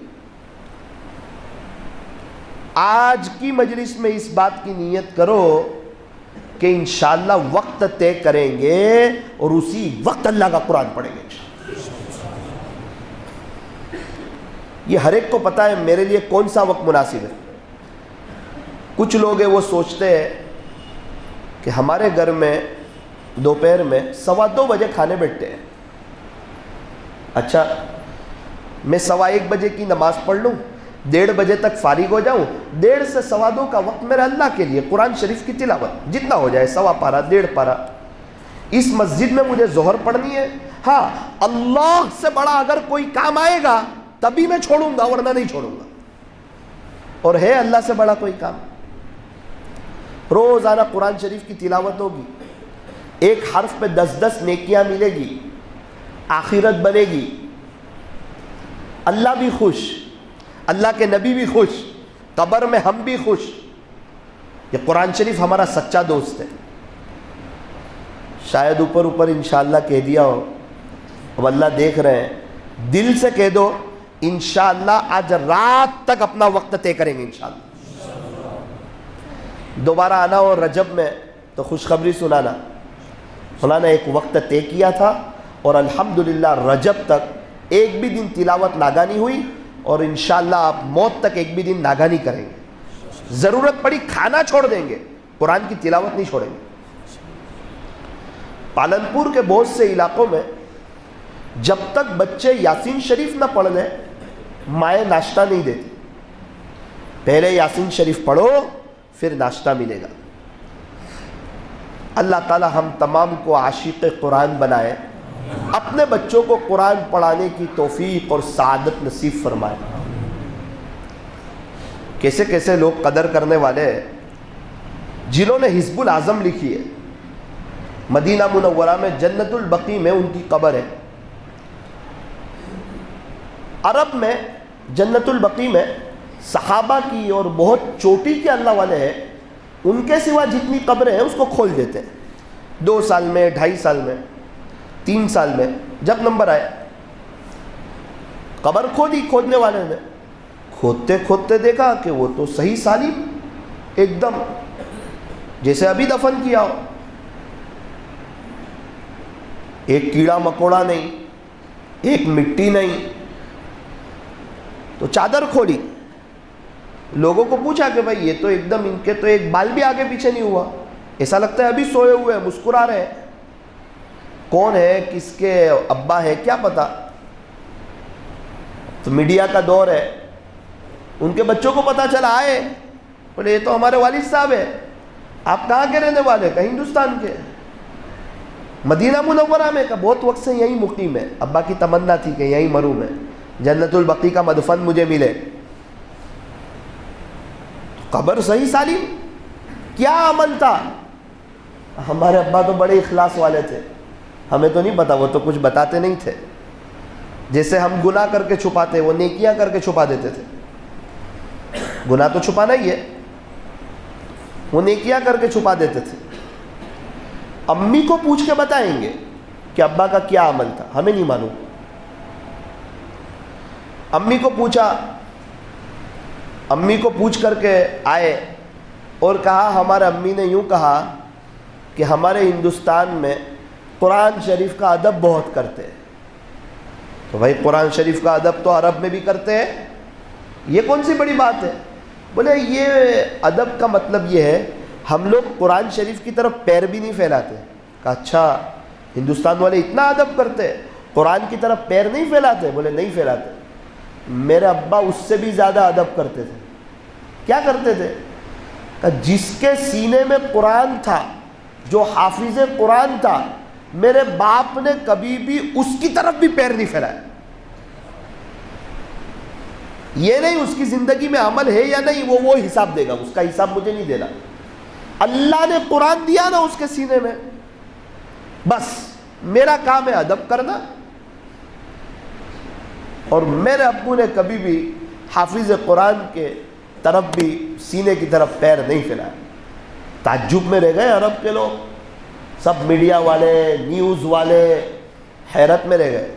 آج کی مجلس میں اس بات کی نیت کرو کہ انشاءاللہ وقت طے کریں گے اور اسی وقت اللہ کا قرآن پڑھیں گے۔ یہ ہر ایک کو پتا ہے میرے لیے کون سا وقت مناسب ہے۔ کچھ لوگ ہیں وہ سوچتے ہیں کہ ہمارے گھر میں دوپہر میں 2:15 بجے کھانے بیٹھتے ہیں۔ اچھا میں 1:15 بجے کی نماز پڑھ لوں، 1:30 بجے تک فارغ ہو جاؤں، 1:30 سے 2:15 کا وقت میرا اللہ کے لیے، قرآن شریف کی تلاوت جتنا ہو جائے، 1.25 پارہ 1.5 پارہ۔ اس مسجد میں مجھے ظہر پڑھنی ہے، ہاں اللہ سے بڑا اگر کوئی کام آئے گا تبھی میں چھوڑوں گا، ورنہ نہیں چھوڑوں گا۔ اور ہے اللہ سے بڑا کوئی کام؟ روزانہ قرآن شریف کی تلاوت ہوگی، ایک حرف پہ 10 نیکیاں ملے گی، آخرت بنے گی، اللہ بھی خوش، اللہ کے نبی بھی خوش، قبر میں ہم بھی خوش۔ یہ قرآن شریف ہمارا سچا دوست ہے۔ شاید اوپر انشاءاللہ کہہ دیا ہو، اب اللہ دیکھ رہے ہیں، دل سے کہہ دو انشاءاللہ آج رات تک اپنا وقت طے کریں گے انشاءاللہ۔ دوبارہ آنا ہو رجب میں تو خوشخبری سنانا، مولانا ایک وقت طے کیا تھا اور الحمدللہ رجب تک ایک بھی دن تلاوت ناگا نہیں ہوئی، اور انشاءاللہ آپ موت تک ایک بھی دن ناگا نہیں کریں گے۔ ضرورت پڑی کھانا چھوڑ دیں گے، قرآن کی تلاوت نہیں چھوڑیں گے۔ پالنپور کے بہت سے علاقوں میں جب تک بچے یاسین شریف نہ پڑھ لیں مائیں ناشتہ نہیں دیتی۔ پہلے یاسین شریف پڑھو پھر ناشتہ ملے گا۔ اللہ تعالی ہم تمام کو عاشق قرآن بنائے، اپنے بچوں کو قرآن پڑھانے کی توفیق اور سعادت نصیب فرمائے۔ کیسے کیسے لوگ قدر کرنے والے ہیں جنہوں نے حزب الاعظم لکھی ہے۔ مدینہ منورہ میں جنت البقیع میں ان کی قبر ہے۔ عرب میں جنت البقیع میں صحابہ کی اور بہت چوٹی کے اللہ والے ہیں، ان کے سوا جتنی قبریں ہیں اس کو کھول دیتے ہیں 2 سال میں، 2.5 سال میں، 3 سال میں۔ جب نمبر آئے قبر کھودی، کھودنے والے نے کھودتے کھودتے دیکھا کہ وہ تو صحیح سالم ایک دم جیسے ابھی دفن کیا ہو. ایک کیڑا مکوڑا نہیں, ایک مٹی نہیں. تو چادر کھولی, لوگوں کو پوچھا کہ بھائی یہ تو ایک دم ان کے تو ایک بال بھی آگے پیچھے نہیں ہوا, ایسا لگتا ہے ابھی سوئے ہوئے ہیں, مسکرا رہے ہیں. کون ہے, کس کے ابا ہے, کیا پتا. تو میڈیا کا دور ہے, ان کے بچوں کو پتا چلا, آئے بولے یہ تو ہمارے والد صاحب ہے. آپ کہاں کے رہنے والے؟ کہ ہندوستان کے. مدینہ منورہ میں. کا بہت وقت سے یہیں مقیم ہے, ابا کی تمنا تھی کہ یہیں مروں میں, جنت البقیع کا مدفن مجھے ملے. قبر صحیح سالم. کیا عمل تھا؟ ہمارے ابا تو بڑے اخلاص والے تھے, ہمیں تو نہیں پتا, وہ تو کچھ بتاتے نہیں تھے. جیسے ہم گناہ کر کے چھپاتے, وہ نیکیاں کر کے چھپا دیتے تھے. گناہ تو چھپانا ہی ہے, وہ نیکیاں کر کے چھپا دیتے تھے. امی کو پوچھ کے بتائیں گے کہ ابا کا کیا عمل تھا, ہمیں نہیں معلوم. امی کو پوچھا, امی کو پوچھ کر کے آئے اور کہا ہمارے امی نے یوں کہا کہ ہمارے ہندوستان میں قرآن شریف کا ادب بہت کرتے ہیں. تو بھائی قرآن شریف کا ادب تو عرب میں بھی کرتے ہیں, یہ کون سی بڑی بات ہے؟ بولے یہ ادب کا مطلب یہ ہے ہم لوگ قرآن شریف کی طرف پیر بھی نہیں پھیلاتے. کہا اچھا, ہندوستان والے اتنا ادب کرتے ہیں, قرآن کی طرف پیر نہیں پھیلاتے؟ بولے نہیں پھیلاتے. میرے ابا اس سے بھی زیادہ ادب کرتے تھے. کیا کرتے تھے؟ کہ جس کے سینے میں قرآن تھا, جو حافظ قرآن تھا, میرے باپ نے کبھی بھی اس کی طرف بھی پیر نہیں پھیلایا. یہ نہیں اس کی زندگی میں عمل ہے یا نہیں, وہ حساب دے گا, اس کا حساب مجھے نہیں دینا. اللہ نے قرآن دیا نا اس کے سینے میں, بس میرا کام ہے ادب کرنا. اور میرے ابو نے کبھی بھی حافظ قرآن کے طرف بھی سینے کی طرف پیر نہیں پھیلایا. تعجب میں رہ گئے عرب کے لوگ, سب میڈیا والے, نیوز والے حیرت میں رہ گئے.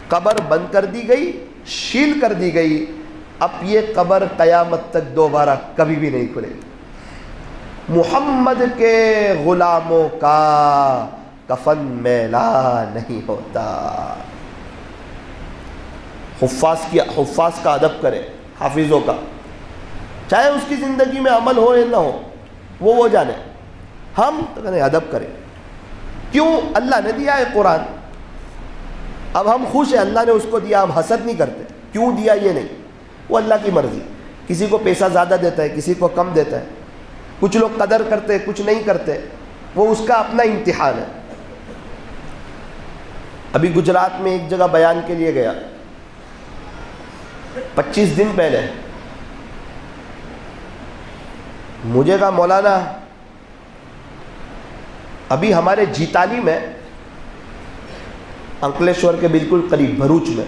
قبر بند کر دی گئی, شیل کر دی گئی. اب یہ قبر قیامت تک دوبارہ کبھی بھی نہیں کھلے گی. محمد کے غلاموں کا کفن میلا نہیں ہوتا. حفاظ کا ادب کرے, حافظوں کا, چاہے اس کی زندگی میں عمل ہو یا نہ ہو, وہ جانے. ہم تو کہتے ہیں ادب کریں. کیوں؟ اللہ نے دیا ہے قرآن, اب ہم خوش ہیں اللہ نے اس کو دیا, ہم حسد نہیں کرتے کیوں دیا یہ نہیں, وہ اللہ کی مرضی. کسی کو پیسہ زیادہ دیتا ہے, کسی کو کم دیتا ہے, کچھ لوگ قدر کرتے کچھ نہیں کرتے, وہ اس کا اپنا امتحان ہے. ابھی گجرات میں ایک جگہ بیان کے لیے گیا, 25 دن پہلے. مجھے کہا مولانا ابھی ہمارے جیتالی میں, انکلیشور کے بالکل قریب بھروچ میں,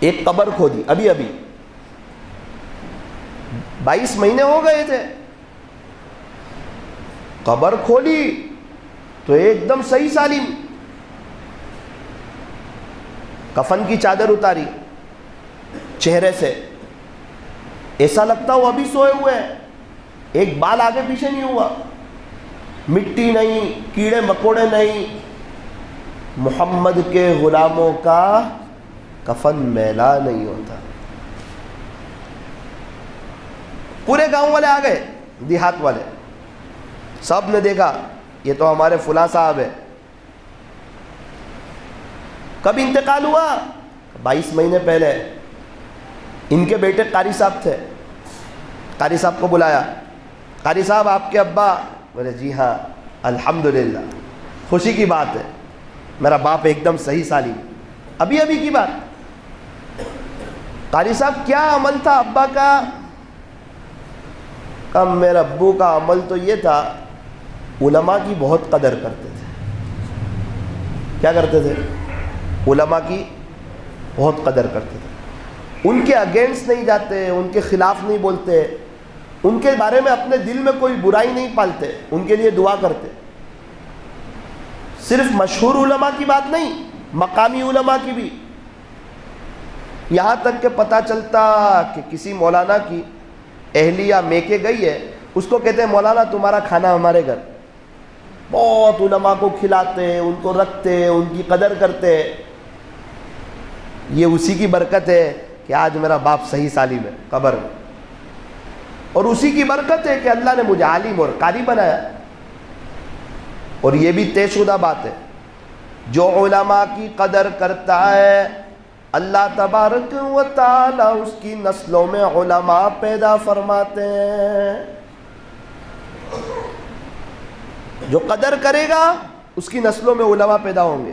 ایک قبر کھودی ابھی 22 مہینے ہو گئے تھے. قبر کھولی تو ایک دم صحیح سالم, کفن کی چادر اتاری چہرے سے, ایسا لگتا وہ ابھی سوئے ہوئے ہیں, ایک بال آگے پیچھے نہیں ہوا, مٹی نہیں, کیڑے مکوڑے نہیں. محمد کے غلاموں کا کفن میلا نہیں ہوتا. پورے گاؤں والے آ گئے, دیہات والے, سب نے دیکھا یہ تو ہمارے فلاں صاحب ہے. کب انتقال ہوا؟ 22 مہینے پہلے. ان کے بیٹے قاری صاحب تھے, قاری صاحب کو بلایا, قاری صاحب آپ کے ابا؟ بولے جی ہاں الحمدللہ, خوشی کی بات ہے, میرا باپ ایک دم صحیح سالم. ابھی کی بات. قاری صاحب کیا عمل تھا ابا کا؟ کم میرے ابو کا عمل تو یہ تھا, علماء کی بہت قدر کرتے تھے. کیا کرتے تھے؟ علماء کی بہت قدر کرتے تھے. ان کے اگینسٹ نہیں جاتے, ان کے خلاف نہیں بولتے, ان کے بارے میں اپنے دل میں کوئی برائی نہیں پالتے, ان کے لیے دعا کرتے. صرف مشہور علماء کی بات نہیں, مقامی علماء کی بھی. یہاں تک کہ پتہ چلتا کہ کسی مولانا کی اہلیہ میکے گئی ہے, اس کو کہتے ہیں مولانا تمہارا کھانا ہمارے گھر، بہت علماء کو کھلاتے ہیں، ان کو رکھتے ہیں، ان کی قدر کرتے ہیں۔ یہ اسی کی برکت ہے کہ آج میرا باپ صحیح سالم ہے قبر میں، اور اسی کی برکت ہے کہ اللہ نے مجھے عالم اور قاری بنایا۔ اور یہ بھی طے شدہ بات ہے، جو علماء کی قدر کرتا ہے اللہ تبارک و تعالی اس کی نسلوں میں علماء پیدا فرماتے ہیں۔ جو قدر کرے گا اس کی نسلوں میں علماء پیدا ہوں گے،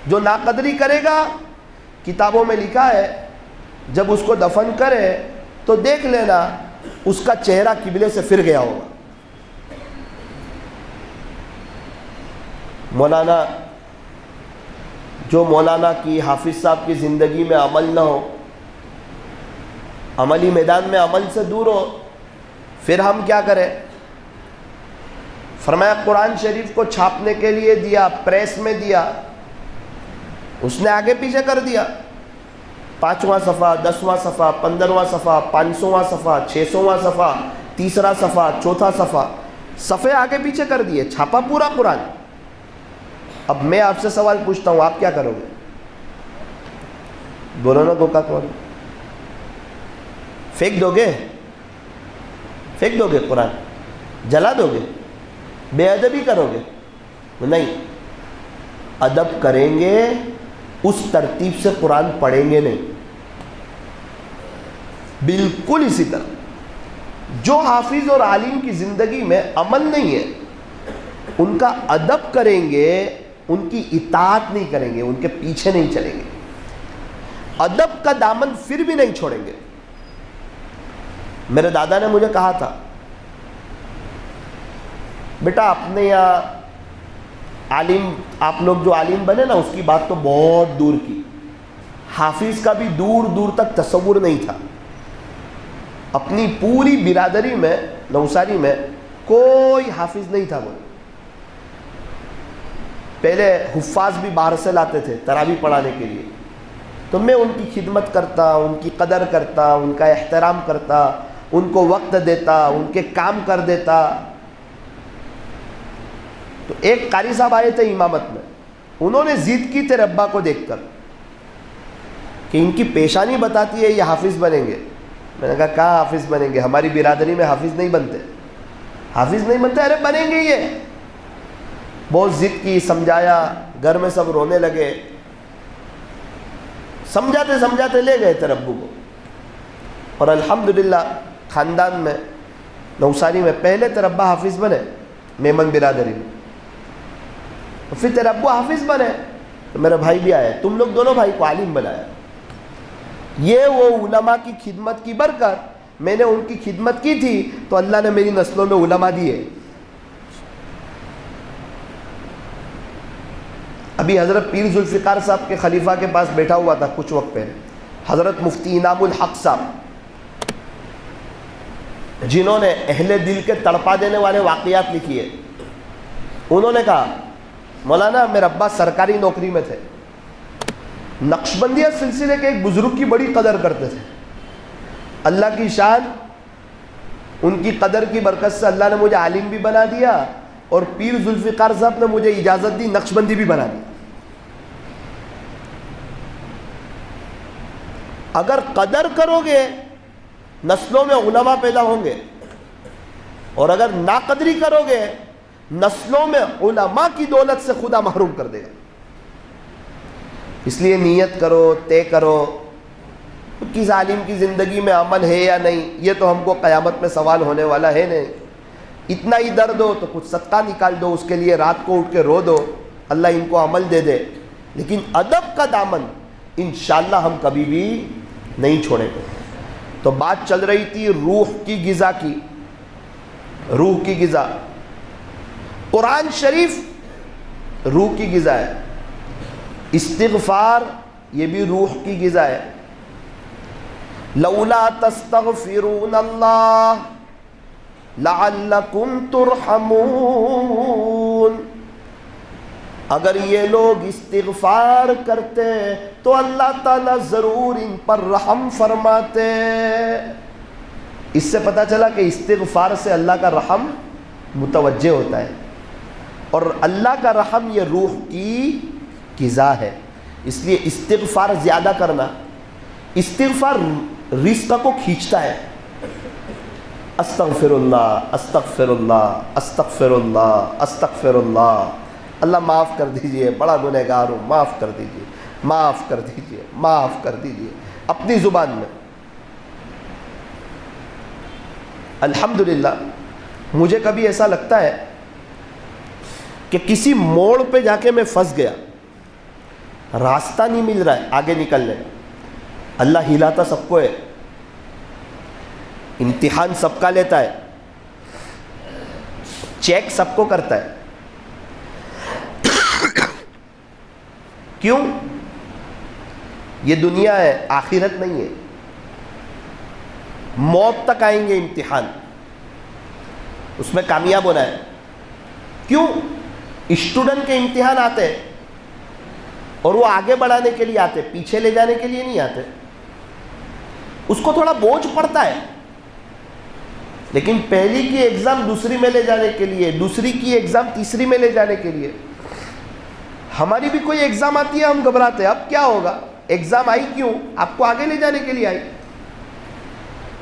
جو ناقدری کرے گا، کتابوں میں لکھا ہے جب اس کو دفن کرے تو دیکھ لینا اس کا چہرہ قبلے سے پھر گیا ہوگا۔ مولانا جو مولانا کی حافظ صاحب کی زندگی میں عمل نہ ہو، عملی میدان میں عمل سے دور ہو، پھر ہم کیا کریں؟ فرمایا قرآن شریف کو چھاپنے کے لیے دیا، پریس میں دیا، اس نے آگے پیچھے کر دیا، 5واں صفحہ، 10واں صفحہ، 15واں صفحہ، 500واں صفحہ، 600واں صفحہ، 3را صفحہ، 4تھا صفحہ، صفحے آگے پیچھے کر دیے، چھاپا پورا قرآن۔ اب میں آپ سے سوال پوچھتا ہوں، آپ کیا کرو گے؟ بولو نا کوکا کولا، پھینک دو گے؟ پھینک دو گے قرآن؟ جلا دو گے؟ بے ادبی کرو گے؟ نہیں، ادب کریں گے، اس ترتیب سے قرآن پڑھیں گے نہیں۔ بالکل اسی طرح جو حافظ اور عالم کی زندگی میں عمل نہیں ہے، ان کا ادب کریں گے، ان کی اطاعت نہیں کریں گے، ان کے پیچھے نہیں چلیں گے، ادب کا دامن پھر بھی نہیں چھوڑیں گے۔ میرے دادا نے مجھے کہا تھا، بیٹا اپنے یہاں عالم، آپ لوگ جو عالم بنے نا، اس کی بات تو بہت دور کی، حافظ کا بھی دور دور تک تصور نہیں تھا۔ اپنی پوری برادری میں، نوساری میں کوئی حافظ نہیں تھا۔ وہ پہلے حفاظ بھی باہر سے لاتے تھے تراویح پڑھانے کے لیے، تو میں ان کی خدمت کرتا، ان کی قدر کرتا، ان کا احترام کرتا، ان کو وقت دیتا، ان کے کام کر دیتا۔ تو ایک قاری صاحب آئے تھے امامت میں، انہوں نے ضد کی تیرے ابا کو دیکھ کر کہ ان کی پیشانی بتاتی ہے یہ حافظ بنیں گے۔ میں نے کہا کہاں حافظ بنیں گے؟ ہماری برادری میں حافظ نہیں بنتے، حافظ نہیں بنتے۔ ارے بنیں گے، یہ بہت ضد کی، سمجھایا، گھر میں سب رونے لگے، سمجھاتے سمجھاتے لے گئے تیرے ابو کو، اور الحمدللہ خاندان میں، نوساری میں پہلے تیرے ابا حافظ بنے، میمن برادری میں، پھر تیرے ابو حافظ بنے، تو میرے بھائی بھی آئے، تم لوگ دونوں بھائی کو عالم بنایا۔ یہ وہ علماء کی خدمت کی برکت، میں نے ان کی خدمت کی تھی تو اللہ نے میری نسلوں میں علماء دیے۔ ابھی حضرت پیر ذوالفقار صاحب کے خلیفہ کے پاس بیٹھا ہوا تھا کچھ وقت پہلے، حضرت مفتی انعام الحق صاحب، جنہوں نے اہل دل کے تڑپا دینے والے واقعات لکھی ہے۔ انہوں نے کہا مولانا میرے ابا سرکاری نوکری میں تھے، نقشبندیہ سلسلے کے ایک بزرگ کی بڑی قدر کرتے تھے، اللہ کی شان، ان کی قدر کی برکت سے اللہ نے مجھے عالم بھی بنا دیا، اور پیر ذوالفقار صاحب نے مجھے اجازت دی نقشبندی بھی بنا دی۔ اگر قدر کرو گے نسلوں میں علماء پیدا ہوں گے، اور اگر ناقدری کرو گے نسلوں میں علماء کی دولت سے خدا محروم کر دے گا۔ اس لیے نیت کرو، طے کرو، کس عالم کی زندگی میں عمل ہے یا نہیں، یہ تو ہم کو قیامت میں سوال ہونے والا ہے نہیں۔ اتنا ہی درد ہو تو کچھ صدقہ نکال دو، اس کے لیے رات کو اٹھ کے رو دو، اللہ ان کو عمل دے دے، لیکن ادب کا دامن انشاءاللہ ہم کبھی بھی نہیں چھوڑیں گے۔ تو بات چل رہی تھی روح کی غذا کی، روح کی غذا، قرآن شریف روح کی غذا ہے، استغفار یہ بھی روح کی غذا ہے۔ لولا تستغفرون اللہ لعلکم ترحمون، اگر یہ لوگ استغفار کرتے تو اللہ تعالیٰ ضرور ان پر رحم فرماتے۔ اس سے پتہ چلا کہ استغفار سے اللہ کا رحم متوجہ ہوتا ہے، اور اللہ کا رحم یہ روح کی غذا ہے، اس لیے استغفار زیادہ کرنا۔ استغفار رزق کو کھینچتا ہے۔ استغفر اللہ، استغفر اللہ، استغفر اللہ، استغفر اللہ، اللہ معاف کر دیجئے، بڑا گنہگار ہوں، معاف کر دیجئے، معاف کر دیجئے، معاف کر دیجئے، اپنی زبان میں۔ الحمدللہ مجھے کبھی ایسا لگتا ہے کہ کسی موڑ پہ جا کے میں پھنس گیا، راستہ نہیں مل رہا ہے آگے نکلنے کا۔ اللہ ہلاتا سب کو ہے، امتحان سب کا لیتا ہے، چیک سب کو کرتا ہے۔ کیوں؟ یہ دنیا ہے، آخرت نہیں ہے۔ موت تک آئیں گے امتحان، اس میں کامیاب ہونا ہے۔ کیوں؟ اسٹوڈنٹ کے امتحان آتے ہیں اور وہ آگے بڑھانے کے لیے آتے، پیچھے لے جانے کے لیے نہیں آتے۔ اس کو تھوڑا بوجھ پڑتا ہے، لیکن پہلی کی ایگزام دوسری میں لے جانے کے لیے، دوسری کی ایگزام تیسری میں لے جانے کے لیے۔ ہماری بھی کوئی ایگزام آتی ہے، ہم گھبراتے ہیں، اب کیا ہوگا؟ ایگزام آئی کیوں؟ آپ کو آگے لے جانے کے لیے آئی،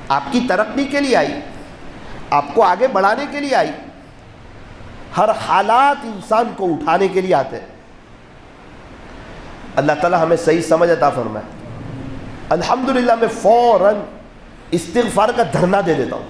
آپ کی ترقی کے لیے آئی، آپ کو آگے بڑھانے کے لیے آئی۔ ہر حالات انسان کو اٹھانے کے لیے آتے ہیں۔ اللہ تعالیٰ ہمیں صحیح سمجھ عطا فرمائے۔ الحمدللہ میں فوراً استغفار کا دھرنا دے دیتا ہوں،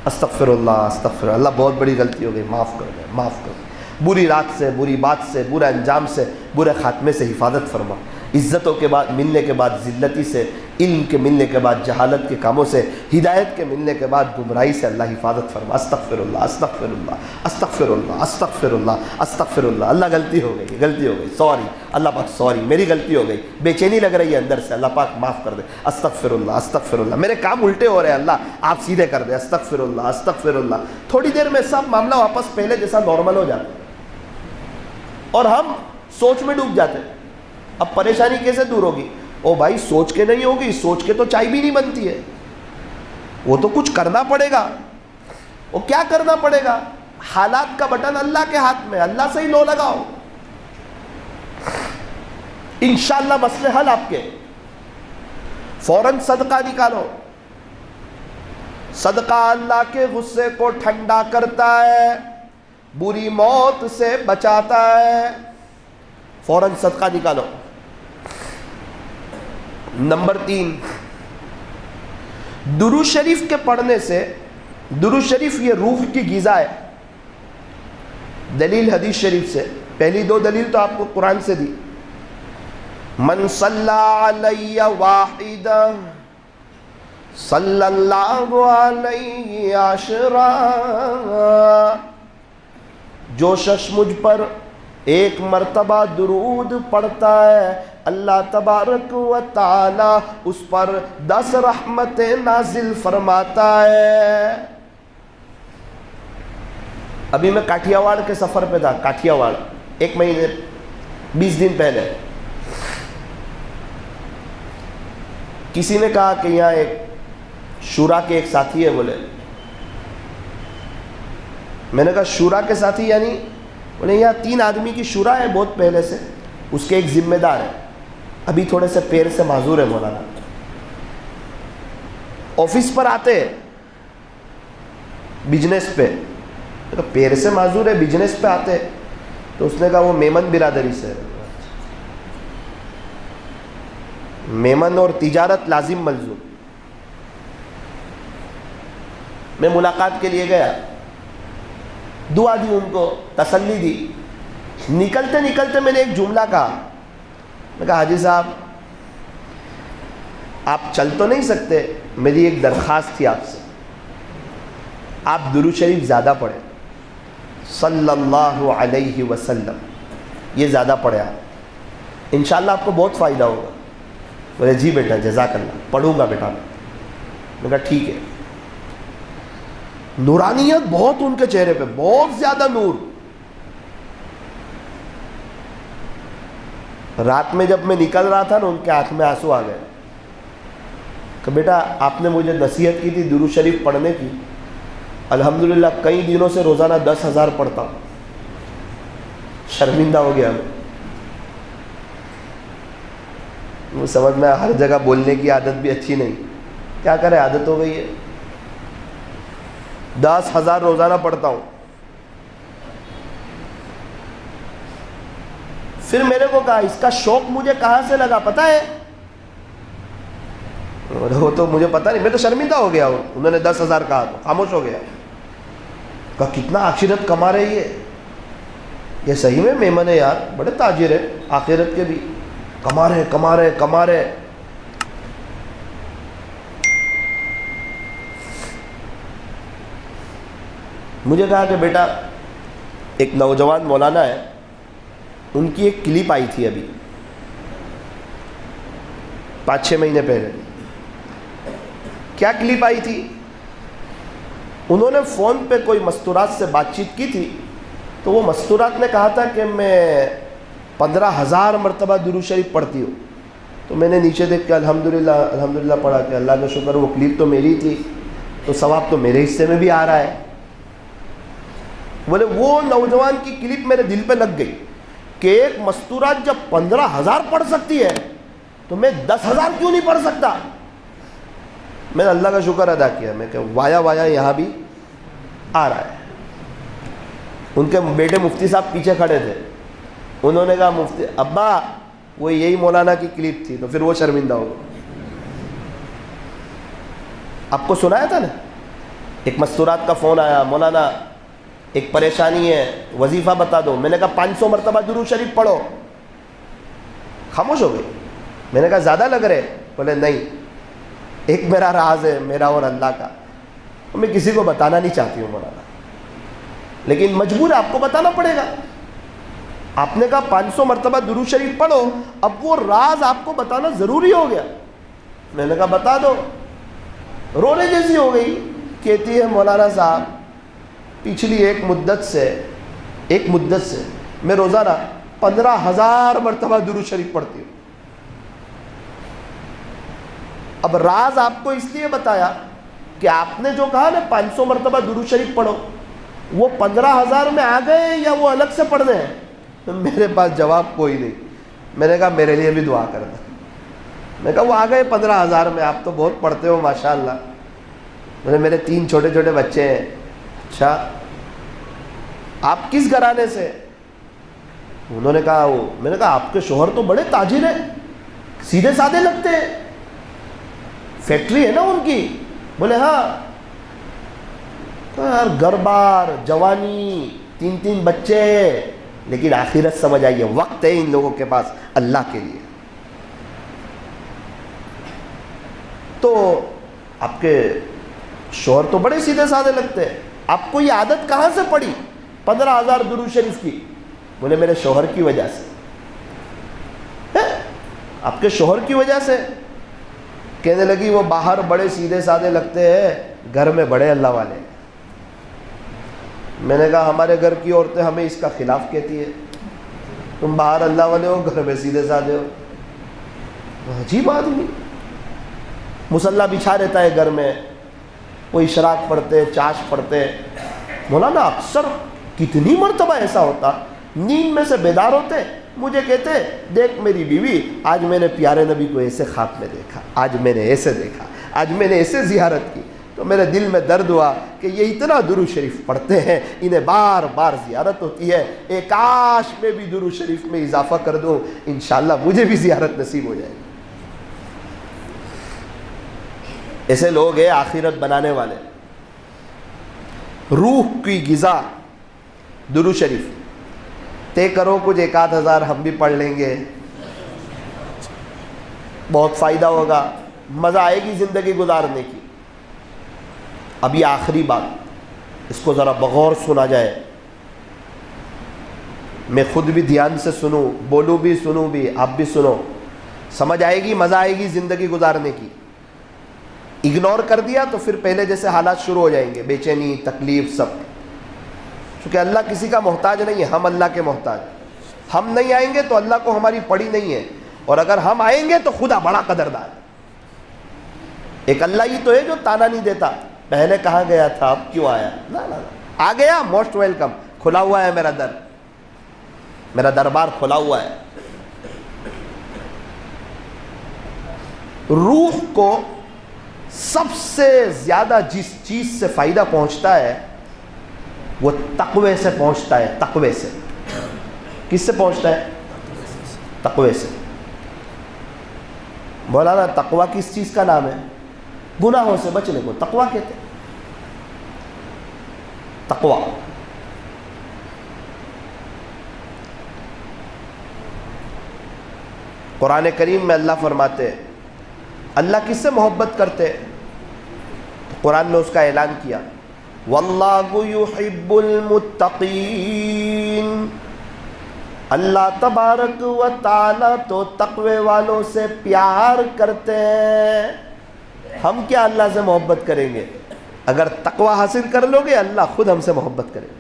استغفر اللہ، استغفر اللہ، بہت بڑی غلطی ہو گئی، معاف کر دے، معاف کر دے، بری رات سے، بری بات سے، برے انجام سے، برے خاتمے سے حفاظت فرما، عزتوں کے بعد ملنے کے بعد ذلتی سے، علم کے ملنے کے بعد جہالت کے کاموں سے، ہدایت کے ملنے کے بعد گمراہی سے اللہ حفاظت فرما۔ استغفر اللہ، استغفر اللہ، استغفر اللہ، استغفر اللہ، استغفر اللہ، اللہ غلطی ہو گئی، غلطی ہو گئی، سوری اللہ پاک، سوری میری غلطی ہو گئی، بے چینی لگ رہی ہے اندر سے، اللہ پاک معاف کر دے، استغفر اللہ، استغفر اللہ، میرے کام الٹے ہو رہے ہیں، اللہ آپ سیدھے کر دے، استغفر اللہ، استغفر اللہ۔ تھوڑی دیر میں سب معاملہ واپس پہلے جیسا نارمل ہو جاتا ہے اور ہم سوچ میں ڈوب جاتے ہیں۔ اب پریشانی کیسے دور ہوگی؟ او بھائی سوچ کے نہیں ہوگی، سوچ کے تو چائے بھی نہیں بنتی ہے، وہ تو کچھ کرنا پڑے گا۔ وہ کیا کرنا پڑے گا؟ حالات کا بٹن اللہ کے ہاتھ میں، اللہ سے ہی لو لگاؤ، انشاءاللہ مسئلے حل آپ کے۔ فوراً صدقہ نکالو، صدقہ اللہ کے غصے کو ٹھنڈا کرتا ہے، بری موت سے بچاتا ہے۔ فوراً صدقہ نکالو۔ نمبر 3، درود شریف کے پڑھنے سے، درود شریف یہ روح کی غذا ہے۔ دلیل حدیث شریف سے، پہلی 2 دلیل تو آپ کو قرآن سے دی۔ من صلی علی واحدہ صلی اللہ علیہ عشرہ، جو شخص مجھ پر ایک مرتبہ درود پڑھتا ہے، اللہ تبارک و تعالی اس پر 10 رحمتیں نازل فرماتا ہے۔ ابھی میں کاٹھیا واڑ کے سفر پہ تھا، کاٹھیا واڑ 1 مہینے 20 دن پہلے۔ کسی نے کہا کہ یہاں ایک شورا کے ایک ساتھی ہے، بولے۔ میں نے کہا شورا کے ساتھی یعنی؟ بولے یہاں 3 آدمی کی شورا ہے بہت پہلے سے، اس کے ایک ذمہ دار ہے، ابھی تھوڑے سے پیر سے معذور ہے مولانا۔ آفس پر آتے بزنس پہ، پیر سے معذور ہے بزنس پہ آتے، تو اس نے کہا وہ میمن برادری سے، میمن اور تجارت لازم ملزوم۔ میں ملاقات کے لیے گیا، دعا دی ان کو، تسلی دی۔ نکلتے نکلتے میں نے ایک جملہ کہا، میں کہا حاجی صاحب آپ چل تو نہیں سکتے، میری ایک درخواست تھی آپ سے، آپ درود شریف زیادہ پڑھیں، صلی اللہ علیہ وسلم، یہ زیادہ پڑھیں آپ، انشاءاللہ آپ کو بہت فائدہ ہوگا۔ بولے جی بیٹا جزاک اللہ، پڑھوں گا بیٹا۔ میں کہا ٹھیک ہے۔ نورانیت بہت ان کے چہرے پہ، بہت زیادہ نور۔ رات میں جب میں نکل رہا تھا نا، ان کے آنکھ میں آنسو آ گئے۔ کہ بیٹا آپ نے مجھے نصیحت کی تھی درود شریف پڑھنے کی، الحمدللہ کئی دنوں سے روزانہ 10,000 پڑھتا ہوں، شرمندہ ہو گیا میں سمجھ میں ہر جگہ بولنے کی عادت بھی اچھی نہیں، کیا کرے عادت ہو گئی ہے، 10,000 روزانہ پڑھتا ہوں۔ پھر میرے کو کہا اس کا شوق مجھے کہاں سے لگا پتہ ہے؟ وہ تو مجھے پتہ نہیں، میں تو شرمندہ ہو گیا، انہوں نے 10,000 کہا تو خاموش ہو گیا۔ کہا کتنا آخرت کما رہی ہے یہ، صحیح میں میمن ہے یار، بڑے تاجر ہے آخرت کے بھی، کما رہے۔ مجھے کہا کہ بیٹا ایک نوجوان مولانا ہے، ان کی ایک کلپ آئی تھی ابھی 5-6 مہینے پہلے۔ کیا کلپ آئی تھی؟ انہوں نے فون پہ کوئی مستورات سے بات چیت کی تھی، تو وہ مستورات نے کہا تھا کہ میں 15,000 مرتبہ درود شریف پڑھتی ہوں۔ تو میں نے نیچے دیکھ کے الحمدللہ پڑھا کہ اللہ کا شکر، وہ کلپ تو میری تھی تو ثواب تو میرے حصے میں بھی آ رہا ہے۔ بولے وہ نوجوان کی کلپ میرے دل پہ لگ گئی کہ ایک مستورات جب 15,000 پڑھ سکتی ہے تو میں 10,000 کیوں نہیں پڑھ سکتا؟ میں نے اللہ کا شکر ادا کیا، میں کہ وایا یہاں بھی آ رہا ہے۔ ان کے بیٹے مفتی صاحب پیچھے کھڑے تھے، انہوں نے کہا مفتی ابا وہ یہی مولانا کی کلپ تھی، تو پھر وہ شرمندہ ہو گئے۔ آپ کو سنایا تھا نا، ایک مستورات کا فون آیا، مولانا ایک پریشانی ہے، وظیفہ بتا دو۔ میں نے کہا 500 مرتبہ درود شریف پڑھو۔ خاموش ہو گئی۔ میں نے کہا زیادہ لگ رہے؟ بولے نہیں، ایک میرا راز ہے، میرا اور اللہ کا، میں کسی کو بتانا نہیں چاہتی ہوں مولانا، لیکن مجبور ہے، آپ کو بتانا پڑے گا۔ آپ نے کہا 500 مرتبہ درود شریف پڑھو، اب وہ راز آپ کو بتانا ضروری ہو گیا۔ میں نے کہا بتا دو۔ رونے جیسی ہو گئی، کہتی ہے مولانا صاحب پچھلی ایک مدت سے میں روزانہ 15,000 مرتبہ درود شریف پڑھتی ہوں۔ اب راز آپ کو اس لیے بتایا کہ آپ نے جو کہا نا 500 مرتبہ درود شریف پڑھو، وہ 15,000 میں آ گئے یا وہ الگ سے پڑھنے ہیں؟ میرے پاس جواب کوئی نہیں۔ میں نے کہا میرے لیے بھی دعا کرنا۔ میں نے کہا وہ آ گئے 15,000 میں، آپ تو بہت پڑھتے ہو ماشاءاللہ۔ میرے 3 چھوٹے چھوٹے بچے ہیں۔ اچھا آپ کس گھرانے سے؟ انہوں نے کہا میں نے کہا آپ کے شوہر تو بڑے تاجر ہیں، سیدھے سادے لگتے ہیں، فیکٹری ہے نا ان کی؟ بولے ہاں۔ یار گھر بار، جوانی، 3 بچے، لیکن آخرت سمجھ آئیے، وقت ہے ان لوگوں کے پاس اللہ کے لیے۔ تو آپ کے شوہر تو بڑے سیدھے سادے لگتے ہیں، آپ کو یہ عادت کہاں سے پڑی 15,000 درود شریف کی؟ بولے میرے شوہر کی وجہ سے۔ آپ کے شوہر کی وجہ سے؟ کہنے لگی وہ باہر بڑے سیدھے سادے لگتے ہیں، گھر میں بڑے اللہ والے ہیں۔ میں نے کہا ہمارے گھر کی عورتیں ہمیں اس کا خلاف کہتی ہے، تم باہر اللہ والے ہو، گھر میں سیدھے سادے ہو۔ عجیب آدمی، مصلی بچھا رہتا ہے گھر میں، وہ اشراق پڑھتے، چاش پڑھتے۔ مولانا اکثر کتنی مرتبہ ایسا ہوتا، نیند میں سے بیدار ہوتے، مجھے کہتے دیکھ میری بیوی، آج میں نے پیارے نبی کو ایسے خواب میں دیکھا، آج میں نے ایسے دیکھا، آج میں نے ایسے زیارت کی۔ تو میرے دل میں درد ہوا کہ یہ اتنا درود شریف پڑھتے ہیں، انہیں بار بار زیارت ہوتی ہے، ایک کاش میں بھی درود شریف میں اضافہ کر دوں، انشاءاللہ مجھے بھی زیارت نصیب ہو جائے گی۔ ایسے لوگ ہیں آخرت بنانے والے۔ روح کی غذا درود شریف، طے کرو کچھ 1,000 ہم بھی پڑھ لیں گے، بہت فائدہ ہوگا، مزہ آئے گی زندگی گزارنے کی۔ اب یہ آخری بات، اس کو ذرا بغور سنا جائے، میں خود بھی دھیان سے سنوں، بولوں بھی، سنوں بھی، آپ بھی سنو، سمجھ آئے گی، مزہ آئے گی زندگی گزارنے کی۔ اگنور کر دیا تو پھر پہلے جیسے حالات شروع ہو جائیں گے، بے چینی، تکلیف، سب۔ چونکہ اللہ کسی کا محتاج نہیں ہے، ہم اللہ کے محتاج۔ ہم نہیں آئیں گے تو اللہ کو ہماری پڑی نہیں ہے، اور اگر ہم آئیں گے تو خدا بڑا قدردان ہے۔ ایک اللہ ہی تو ہے جو تانا نہیں دیتا، پہلے کہاں گیا تھا اب کیوں آیا، نا نا آ گیا، موسٹ ویلکم، کھلا ہوا ہے میرا در، میرا دربار کھلا ہوا ہے۔ روح کو سب سے زیادہ جس چیز سے فائدہ پہنچتا ہے وہ تقوی سے پہنچتا ہے۔ تقوی سے کس سے پہنچتا ہے؟ تقوی سے۔ مولانا تقوی کس چیز کا نام ہے؟ گناہوں سے بچنے کو تقوی کہتے ہیں۔ تقوی قرآن کریم میں اللہ فرماتے ہیں اللہ کس سے محبت کرتے؟ قرآن میں اس کا اعلان کیا، واللہ یحب المتقین، اللہ تبارک و تعالی تو تقوی والوں سے پیار کرتے ہیں۔ ہم کیا اللہ سے محبت کریں گے؟ اگر تقوی حاصل کر لو گے اللہ خود ہم سے محبت کریں گے۔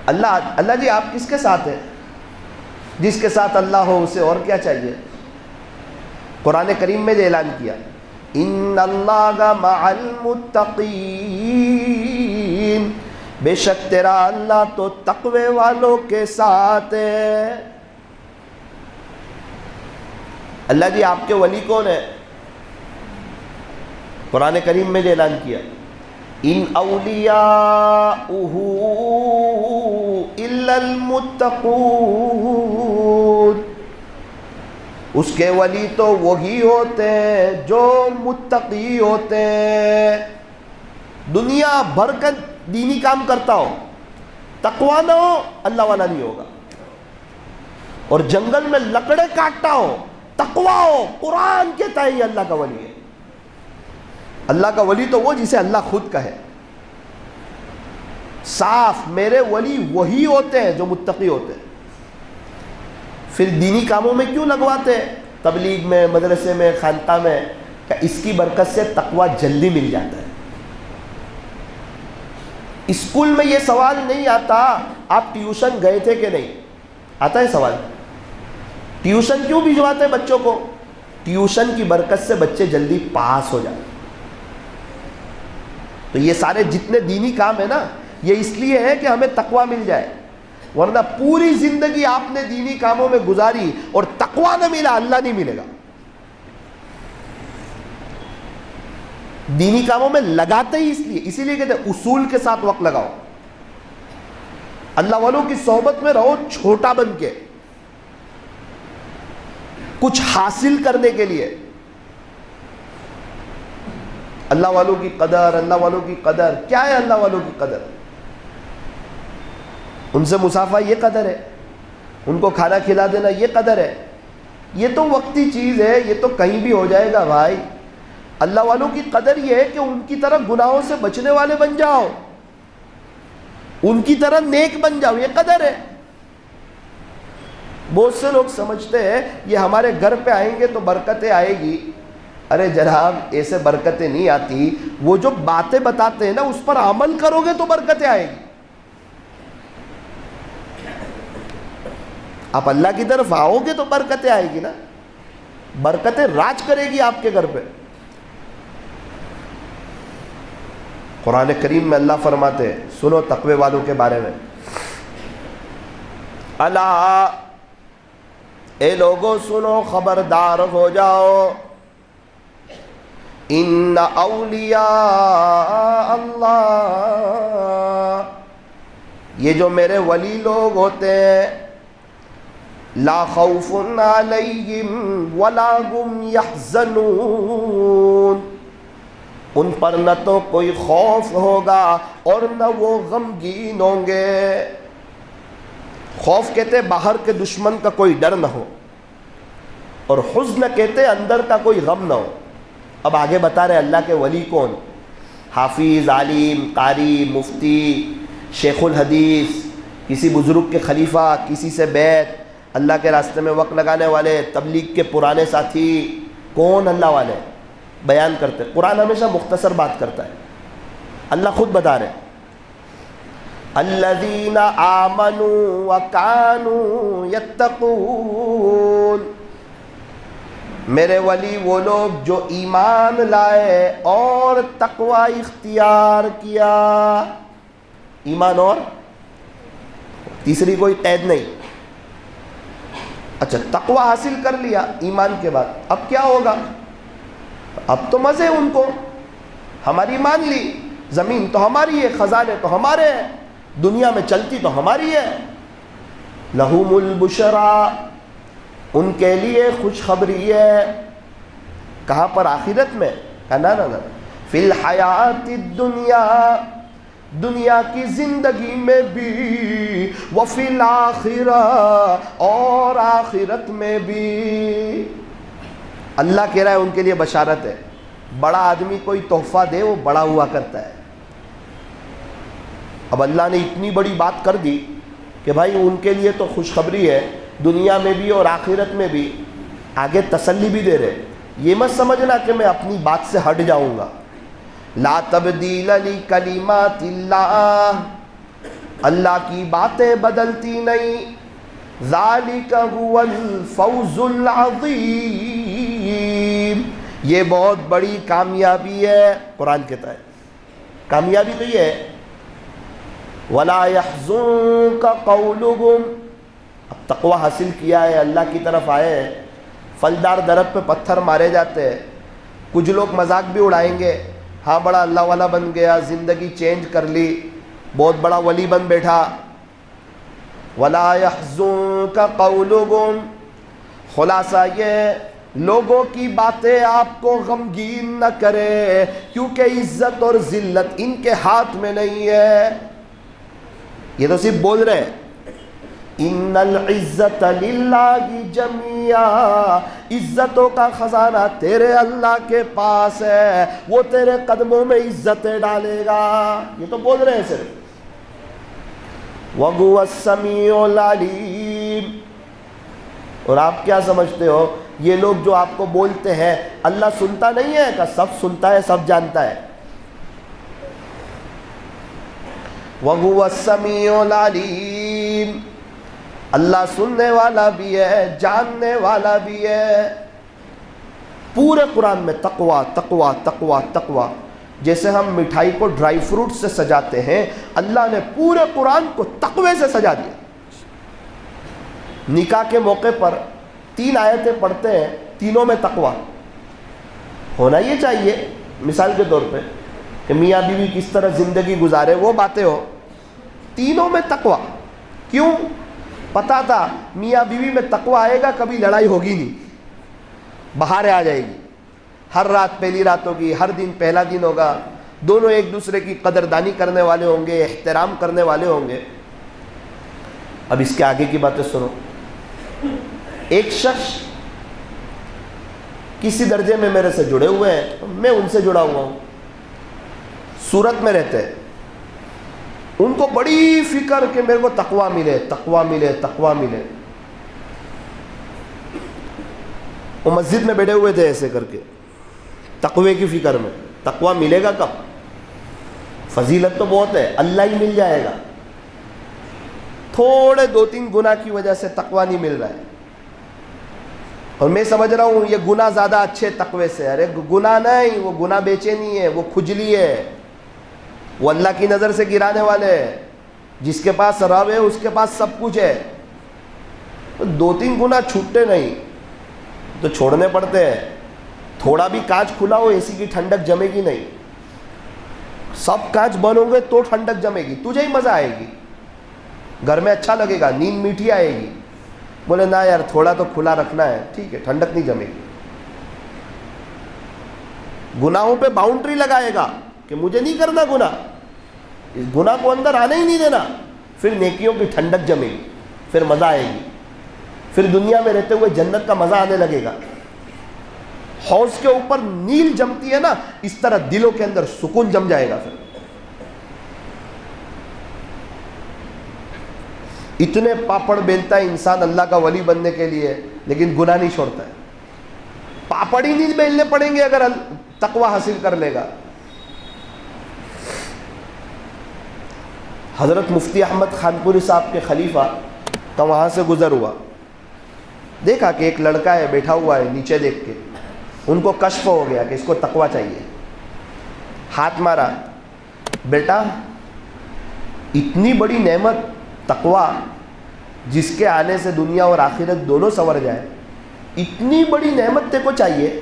اللہ جی آپ کس کے ساتھ ہیں؟ جس کے ساتھ اللہ ہو اسے اور کیا چاہیے؟ قرآن کریم میں جو اعلان کیا، ان اللہ مع المتقین، بے شک تیرا اللہ تو تقوی والوں کے ساتھ ہے۔ اللہ جی آپ کے ولی کون ہے؟ قرآن کریم میں جو اعلان کیا، ان اولیاؤہ الا المتقون، اس کے ولی تو وہی ہوتے ہیں جو متقی ہوتے ہیں۔ دنیا بھر کا دینی کام کرتا ہو، تقوی نہ ہو اللہ والا نہیں ہوگا۔ اور جنگل میں لکڑے کاٹتا ہو، تقوی ہو، قرآن کہتا ہے یہ اللہ کا ولی ہے۔ اللہ کا ولی تو وہ جسے اللہ خود کہے صاف، میرے ولی وہی ہوتے ہیں جو متقی ہوتے ہیں۔ پھر دینی کاموں میں کیوں لگواتے ہیں؟ تبلیغ میں، مدرسے میں، خانقاہ میں، کہ اس کی برکت سے تقوی جلدی مل جاتا ہے۔ اسکول میں یہ سوال نہیں آتا آپ ٹیوشن گئے تھے کہ نہیں، آتا ہے سوال؟ ٹیوشن کیوں بھجواتے ہیں بچوں کو؟ ٹیوشن کی برکت سے بچے جلدی پاس ہو جاتے ہیں۔ تو یہ سارے جتنے دینی کام ہیں نا یہ اس لیے ہے کہ ہمیں تقوی مل جائے، ورنہ پوری زندگی آپ نے دینی کاموں میں گزاری اور تقوی نہ ملا، اللہ نہیں ملے گا۔ دینی کاموں میں لگاتے ہی اسی لیے کہتے ہیں اصول کے ساتھ وقت لگاؤ، اللہ والوں کی صحبت میں رہو چھوٹا بن کے، کچھ حاصل کرنے کے لیے۔ اللہ والوں کی قدر، اللہ والوں کی قدر کیا ہے؟ اللہ والوں کی قدر ان سے مصافحہ یہ قدر ہے، ان کو کھانا کھلا دینا یہ قدر ہے۔ یہ تو وقتی چیز ہے، یہ تو کہیں بھی ہو جائے گا بھائی۔ اللہ والوں کی قدر یہ ہے کہ ان کی طرح گناہوں سے بچنے والے بن جاؤ، ان کی طرح نیک بن جاؤ، یہ قدر ہے۔ بہت سے لوگ سمجھتے ہیں یہ ہمارے گھر پہ آئیں گے تو برکتیں آئے گی۔ ارے جناب ایسے برکتیں نہیں آتی، وہ جو باتیں بتاتے ہیں نا اس پر عمل کرو گے تو برکتیں آئے گی۔ آپ اللہ کی طرف آؤ گے تو برکتیں آئے گی نا، برکتیں راج کرے گی آپ کے گھر پہ۔ قرآن کریم میں اللہ فرماتے ہیں، سنو تقوی والوں کے بارے میں، الا اے لوگوں سنو خبردار ہو جاؤ، ان اولیاء اللہ، یہ جو میرے ولی لوگ ہوتے ہیں، لا خوف علیہم ولا هم یحزنون، ان پر نہ تو کوئی خوف ہوگا اور نہ وہ غمگین ہوں گے۔ خوف کہتے باہر کے دشمن کا کوئی ڈر نہ ہو، اور حزن کہتے اندر کا کوئی غم نہ ہو۔ اب آگے بتا رہے اللہ کے ولی کون؟ حافظ، عالم، قاری، مفتی، شیخ الحدیث، کسی بزرگ کے خلیفہ، کسی سے بیعت، اللہ کے راستے میں وقت لگانے والے، تبلیغ کے پرانے ساتھی، کون اللہ والے بیان کرتے۔ قرآن ہمیشہ مختصر بات کرتا ہے، اللہ خود بتا رہے الذین آمنوا وکانوا یتقون، میرے ولی وہ لوگ جو ایمان لائے اور تقوی اختیار کیا. ایمان اور تیسری کوئی قید نہیں. اچھا تقوی حاصل کر لیا ایمان کے بعد، اب کیا ہوگا؟ اب تو مزے ان کو، ہماری مان لی، زمین تو ہماری ہے، خزانے تو ہمارے ہیں، دنیا میں چلتی تو ہماری ہے. لہم البشرا، ان کے لیے خوشخبری ہے. کہاں پر؟ آخرت میں. کہا نا نا نا، فی الحیات الدنیا، دنیا کی زندگی میں بھی، وفی الآخرہ، اور آخرت میں بھی. اللہ کہہ رہا ہے ان کے لیے بشارت ہے. بڑا آدمی کوئی تحفہ دے وہ بڑا ہوا کرتا ہے. اب اللہ نے اتنی بڑی بات کر دی کہ بھائی ان کے لیے تو خوشخبری ہے دنیا میں بھی اور آخرت میں بھی. آگے تسلی بھی دے رہے، یہ مت سمجھنا کہ میں اپنی بات سے ہٹ جاؤں گا. لا تبدیل لکلمات اللہ، اللہ کی باتیں بدلتی نہیں. ذالک هو الفوز العظیم، یہ بہت بڑی کامیابی ہے. قرآن کہتا ہے کامیابی تو یہ ہے. وَلَا يَحْزُنْكَ قَوْلُهُمْ، اب تقوی حاصل کیا ہے، اللہ کی طرف آئے ہیں، پھلدار درخت پہ پتھر مارے جاتے ہیں، کچھ لوگ مذاق بھی اڑائیں گے، ہاں بڑا اللہ والا بن گیا، زندگی چینج کر لی، بہت بڑا ولی بن بیٹھا. وَلَا يَحْزُنْكَ قَوْلُهُمْ، خلاصہ یہ لوگوں کی باتیں آپ کو غمگین نہ کرے، کیونکہ عزت اور ذلت ان کے ہاتھ میں نہیں ہے. یہ تو صرف بول رہے ہیں. ان العزت للہ جمیعا، عزتوں کا خزانہ تیرے اللہ کے پاس ہے، وہ تیرے قدموں میں عزتیں ڈالے گا. یہ تو بول رہے ہیں صرف. وَهُوَ السَّمِيعُ الْعَلِيمُ، اور آپ کیا سمجھتے ہو یہ لوگ جو آپ کو بولتے ہیں اللہ سنتا نہیں ہے؟ کہ سب سنتا ہے، سب جانتا ہے. وَهُوَ السَّمِيعُ الْعَلِيمُ، اللہ سننے والا بھی ہے، جاننے والا بھی ہے. پورے قرآن میں تقوی تقوی تقوی تقوی. جیسے ہم مٹھائی کو ڈرائی فروٹ سے سجاتے ہیں، اللہ نے پورے قرآن کو تقوی سے سجا دیا. نکاح کے موقع پر 3 آیتیں پڑھتے ہیں، تینوں میں تقوی ہونا یہ چاہیے. مثال کے طور پہ کہ میاں بیوی کس طرح زندگی گزارے وہ باتیں ہو، تینوں میں تقوی. کیوں؟ پتا تھا میاں بیوی میں تقوی آئے گا کبھی لڑائی ہوگی نہیں، بہاریں آ جائے گی. ہر رات پہلی رات ہوگی، ہر دن پہلا دن ہوگا، دونوں ایک دوسرے کی قدردانی کرنے والے ہوں گے، احترام کرنے والے ہوں گے. اب اس کے آگے کی باتیں سنو. ایک شخص کسی درجے میں میرے سے جڑے ہوئے ہیں، میں ان سے جڑا ہوا ہوں، سورت میں رہتے ہیں، ان کو بڑی فکر کہ میرے کو تقوی ملے تقوی ملے تقوی ملے. وہ مسجد میں بیٹھے ہوئے تھے ایسے کر کے تقوی کی فکر میں. تقوی ملے گا کب؟ فضیلت تو بہت ہے، اللہ ہی مل جائے گا. تھوڑے 2-3 گناہ کی وجہ سے تقوی نہیں مل رہا ہے، اور میں سمجھ رہا ہوں یہ گناہ زیادہ اچھے تقوی سے. ارے گناہ نہیں، وہ گناہ بیچے نہیں ہے، وہ کھجلی ہے، وہ اللہ کی نظر سے گرانے والے ہیں. جس کے پاس رب ہے اس کے پاس سب کچھ ہے. 2-3 گناہ چھوٹتے نہیں تو چھوڑنے پڑتے ہیں. تھوڑا بھی کانچ کھلا ہو اے سی کی ٹھنڈک جمے گی نہیں، سب کانچ بند ہوں گے تو ٹھنڈک جمے گی، تجھے ہی مزہ آئے گی، گھر میں اچھا لگے گا، نیند میٹھی آئے گی. بولے نا یار تھوڑا تو کھلا رکھنا ہے، ٹھیک ہے، ٹھنڈک نہیں جمے گی. گناہوں پہ باؤنڈری لگائے گا کہ مجھے نہیں کرنا گناہ، اس گناہ کو اندر آنے ہی نہیں دینا، پھر نیکیوں کی ٹھنڈک جمے گی، پھر مزہ آئے گی، پھر دنیا میں رہتے ہوئے جنت کا مزہ آنے لگے گا. حوض کے اوپر نیل جمتی ہے نا، اس طرح دلوں کے اندر سکون جم جائے گا. پھر اتنے پاپڑ بیلتا ہے انسان اللہ کا ولی بننے کے لیے، لیکن گناہ نہیں چھوڑتا ہے. پاپڑ ہی نہیں بیلنے پڑیں گے اگر تقوی حاصل کر لے گا. حضرت مفتی احمد خانپوری صاحب کے خلیفہ کا وہاں سے گزر ہوا، دیکھا کہ ایک لڑکا ہے بیٹھا ہوا ہے نیچے دیکھ کے، ان کو کشف ہو گیا کہ اس کو تقویٰ چاہیے. ہاتھ مارا، بیٹا اتنی بڑی نعمت تقویٰ جس کے آنے سے دنیا اور آخرت دونوں سنور جائے، اتنی بڑی نعمت تیرے کو چاہیے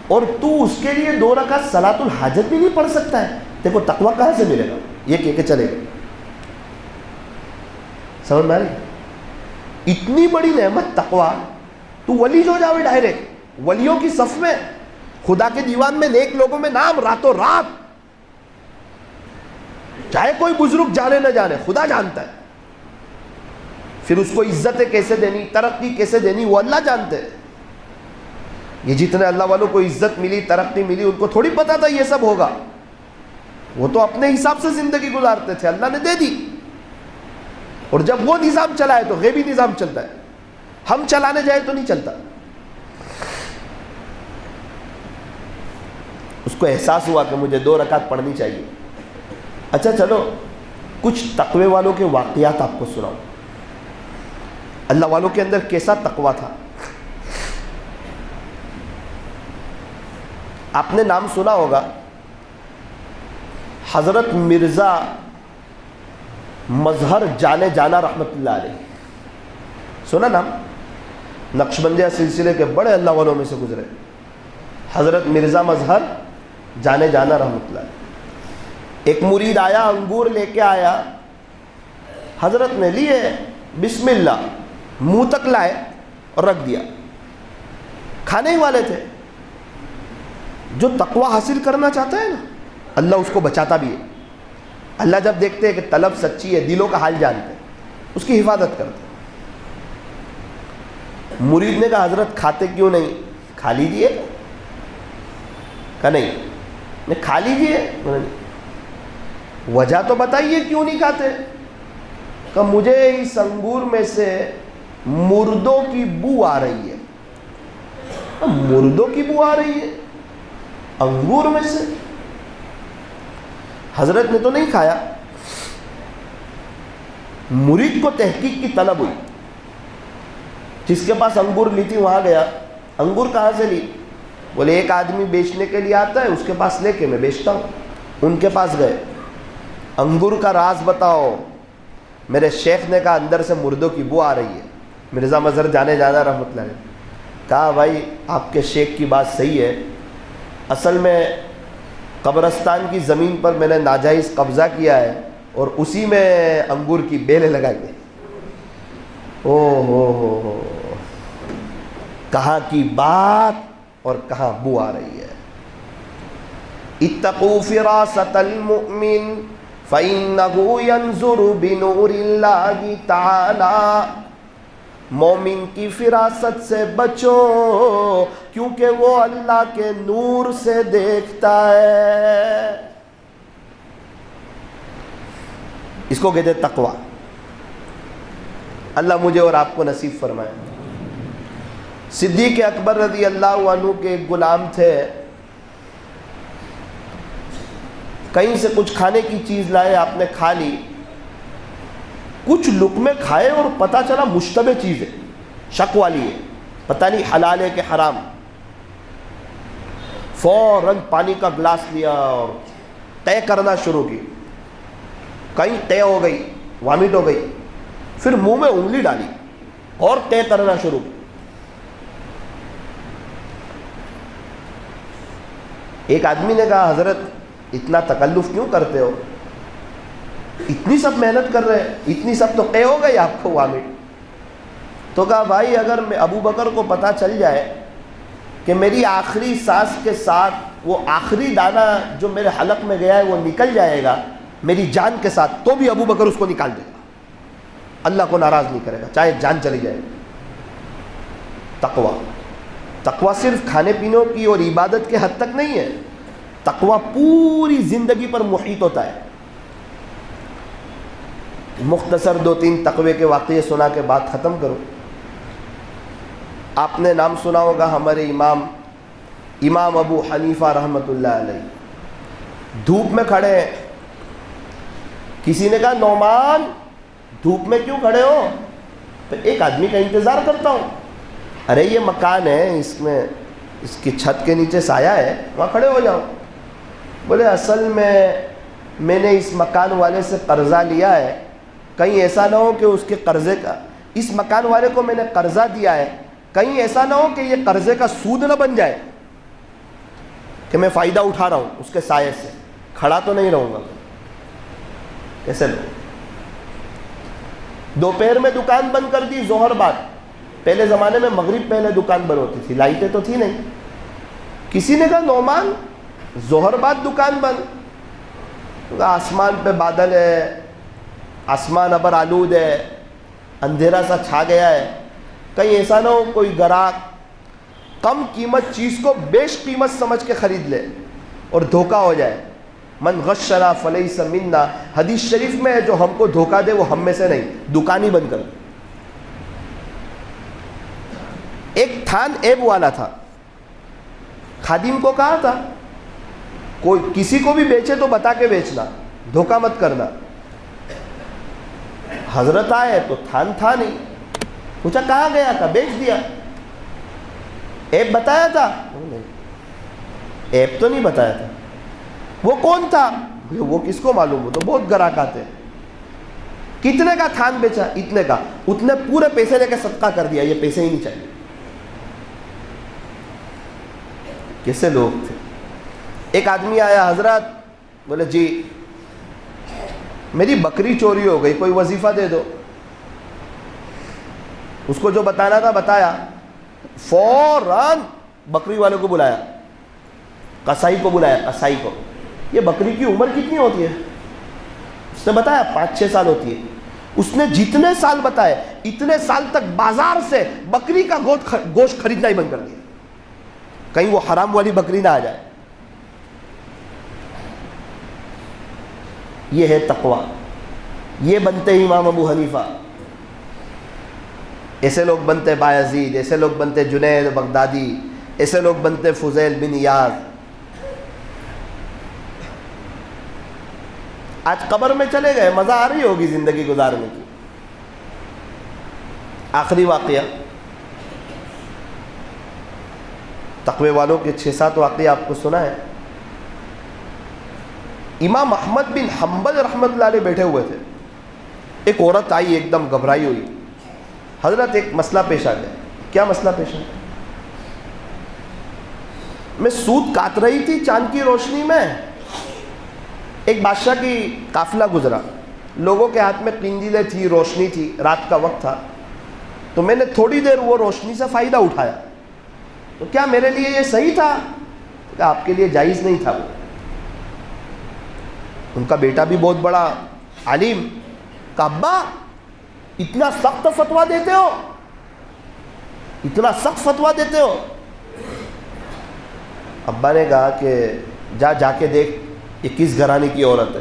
اور تو اس کے لیے 2 رکعت صلاۃ الحاجت بھی نہیں پڑھ سکتا ہے، تیرے کو تقویٰ کہاں سے ملے گا؟ یہ کہہ کے چلے گا. سمجھ میں آ رہی؟ اتنی بڑی نعمت تقویٰ، تو ولی جو جاوے ڈائریکٹ ولیوں کی صف میں، خدا کے دیوان میں نیک لوگوں میں نام راتوں رات، چاہے کوئی بزرگ جانے نہ جانے خدا جانتا ہے. پھر اس کو عزتیں کیسے دینی، ترقی کیسے دینی، وہ اللہ جانتے ہیں. یہ جتنے اللہ والوں کو عزت ملی، ترقی ملی، ان کو تھوڑی پتا تھا یہ سب ہوگا. وہ تو اپنے حساب سے زندگی گزارتے تھے، اللہ نے دے دی. اور جب وہ نظام چلا ہے تو غیبی نظام چلتا ہے، ہم چلانے جائے تو نہیں چلتا. اس کو احساس ہوا کہ مجھے 2 رکعت پڑھنی چاہیے. اچھا چلو کچھ تقوی والوں کے واقعات آپ کو سناؤں، اللہ والوں کے اندر کیسا تقویٰ تھا. آپ نے نام سنا ہوگا حضرت مرزا مظہر جانے جانا رحمت اللہ علیہ. سنا نام؟ نقشبندیہ سلسلے کے بڑے اللہ والوں میں سے گزرے حضرت مرزا مظہر جانے جانا رحمت اللہ علیہ. ایک مرید آیا، انگور لے کے آیا، حضرت نے لیے، بسم اللہ منہ تک لائے اور رکھ دیا. کھانے ہی والے تھے. جو تقویٰ حاصل کرنا چاہتا ہے نا، اللہ اس کو بچاتا بھی ہے. اللہ جب دیکھتے ہیں کہ طلب سچی ہے، دلوں کا حال جانتے ہیں، اس کی حفاظت کرتے ہیں. مرید نے کہا حضرت کھاتے کیوں نہیں؟ کھا لیجیے. کہا نہیں کھا لیجیے. وجہ تو بتائیے کیوں نہیں کھاتے؟ کہ مجھے اس انگور میں سے مردوں کی بو آ رہی ہے. مردوں کی بو آ رہی ہے انگور میں سے؟ حضرت نے تو نہیں کھایا. مرید کو تحقیق کی طلب ہوئی. جس کے پاس انگور لی تھی وہاں گیا. انگور کہاں سے لی؟ بولے ایک آدمی بیچنے کے لیے آتا ہے، اس کے پاس لے کے میں بیچتا ہوں. ان کے پاس گئے، انگور کا راز بتاؤ. میرے شیخ نے کہا اندر سے مردوں کی بو آ رہی ہے. مرزا مظہر جانے جانا رحمت اللہ علیہ کہا بھائی آپ کے شیخ کی بات صحیح ہے، اصل میں قبرستان کی زمین پر میں نے ناجائز قبضہ کیا ہے اور اسی میں انگور کی بیلیں لگائی ہیں. او ہو کہاں کی بات اور کہاں بو آ رہی ہے. اتقوا فراست المؤمن فإنه ينظر بنور اللہ تعالی. مومن کی فراست سے بچو کیونکہ وہ اللہ کے نور سے دیکھتا ہے. اس کو کہتے تقویٰ. اللہ مجھے اور آپ کو نصیب فرمائے. صدیق اکبر رضی اللہ عنہ کے ایک غلام تھے، کہیں سے کچھ کھانے کی چیز لائے، آپ نے کھا لی. کچھ لقمے کھائے اور پتہ چلا مشتبہ چیز ہے، شک والی ہے، پتہ نہیں حلال ہے کہ حرام. فوراً پانی کا گلاس لیا اور طے کرنا شروع کی. کہیں طے ہو گئی، وامٹ ہو گئی. پھر منہ میں انگلی ڈالی اور طے کرنا شروع کی. ایک آدمی نے کہا حضرت اتنا تکلف کیوں کرتے ہو؟ اتنی سب محنت کر رہے ہیں، اتنی سب تو طے ہو گئی آپ کو وامٹ. تو کہا بھائی اگر میں ابو بکر کو پتہ چل جائے کہ میری آخری سانس کے ساتھ وہ آخری دانہ جو میرے حلق میں گیا ہے وہ نکل جائے گا میری جان کے ساتھ، تو بھی ابو بکر اس کو نکال دے گا، اللہ کو ناراض نہیں کرے گا چاہے جان چلی جائے. تقویٰ تقویٰ صرف کھانے پینوں کی اور عبادت کے حد تک نہیں ہے. تقویٰ پوری زندگی پر محیط ہوتا ہے. مختصر 2-3 تقوی کے واقعے سنا کے بات ختم کروں. آپ نے نام سنا ہوگا ہمارے امام ابو حنیفہ رحمۃ اللہ علیہ. دھوپ میں کھڑے ہیں. کسی نے کہا نعمان دھوپ میں کیوں کھڑے ہو؟ تو ایک آدمی کا انتظار کرتا ہوں. ارے یہ مکان ہے، اس میں اس کی چھت کے نیچے سایہ ہے، وہاں کھڑے ہو جاؤ۔ بولے اصل میں نے اس مکان والے سے قرضہ لیا ہے، کہیں ایسا نہ ہو کہ اس کے قرضے کا، اس مکان والے کو میں نے قرضہ دیا ہے، کہیں ایسا نہ ہو کہ یہ قرضے کا سود نہ بن جائے کہ میں فائدہ اٹھا رہا ہوں اس کے سائے سے، کھڑا تو نہیں رہوں گا۔ کیسے لوگ دوپہر میں دکان بند کر دی، ظہر بعد۔ پہلے زمانے میں مغرب پہلے دکان بند ہوتی تھی، لائٹیں تو تھی نہیں۔ کسی نے کہا نعمان ظہر بعد دکان بند، آسمان پہ بادل ہے، آسمان ابر آلود ہے، اندھیرا سا چھا گیا ہے، کہیں ایسا نہ ہو کوئی گراہک کم قیمت چیز کو بیش قیمت سمجھ کے خرید لے اور دھوکہ ہو جائے۔ من غشنا فلیس منا، حدیث شریف میں ہے جو ہم کو دھوکہ دے وہ ہم میں سے نہیں، دکان ہی بند کر دے۔ ایک تھان ایب والا تھا، خادم کو کہا تھا کوئی کسی کو بھی بیچے تو بتا کے بیچنا، دھوکہ مت کرنا۔ حضرت آئے تو تھان تھا نہیں، پوچھا کہاں گیا تھا، بیچ دیا۔ ایب بتایا تھا؟ ایب تو نہیں بتایا تھا۔ وہ کون تھا؟ وہ کس کو معلوم، ہو تو بہت گراہک آتے ہیں۔ کتنے کا تھان بیچا؟ اتنے کا۔ اتنے پورے پیسے لے کے صدقہ کر دیا، یہ پیسے ہی نہیں چاہیے۔ کیسے لوگ تھے۔ ایک آدمی آیا، حضرت، بولے جی میری بکری چوری ہو گئی، کوئی وظیفہ دے دو۔ اس کو جو بتانا تھا بتایا، فوراً بکری والے کو بلایا، قصائی کو بلایا، قصائی کو، یہ بکری کی عمر کتنی ہوتی ہے؟ اس نے بتایا 5-6 سال ہوتی ہے۔ اس نے جتنے سال بتائے اتنے سال تک بازار سے بکری کا گوشت خریدنا ہی بند کر دیا، کہیں وہ حرام والی بکری نہ آ جائے۔ یہ ہے تقوی، یہ بنتے امام ابو حنیفہ، ایسے لوگ بنتے بایزید، ایسے لوگ بنتے جنید بغدادی، ایسے لوگ بنتے فضیل بن ایاض۔ آج قبر میں چلے گئے، مزہ آ رہی ہوگی زندگی گزارنے کی۔ آخری واقعہ، تقوی والوں کے 6-7 واقعہ آپ کو سنا ہے۔ امام احمد بن حنبل رحمۃ اللہ علیہ بیٹھے ہوئے تھے، ایک عورت آئی ایک دم گھبرائی ہوئی، حضرت ایک مسئلہ پیش آ گیا۔ کیا مسئلہ پیش آیا؟ میں سود کاٹ رہی تھی چاند کی روشنی میں، ایک بادشاہ کی قافلہ گزرا، لوگوں کے ہاتھ میں قندیلیں تھی، روشنی تھی، رات کا وقت تھا، تو میں نے تھوڑی دیر وہ روشنی سے فائدہ اٹھایا، تو کیا میرے لیے یہ صحیح تھا؟ کہ آپ کے لیے جائز نہیں تھا۔ وہ ان کا بیٹا بھی بہت بڑا عالم، کہا ابا اتنا سخت فتویٰ دیتے ہو، اتنا سخت فتویٰ دیتے ہو؟ ابا نے کہا کہ جا کے دیکھ یہ کس گھرانے کی عورت ہے۔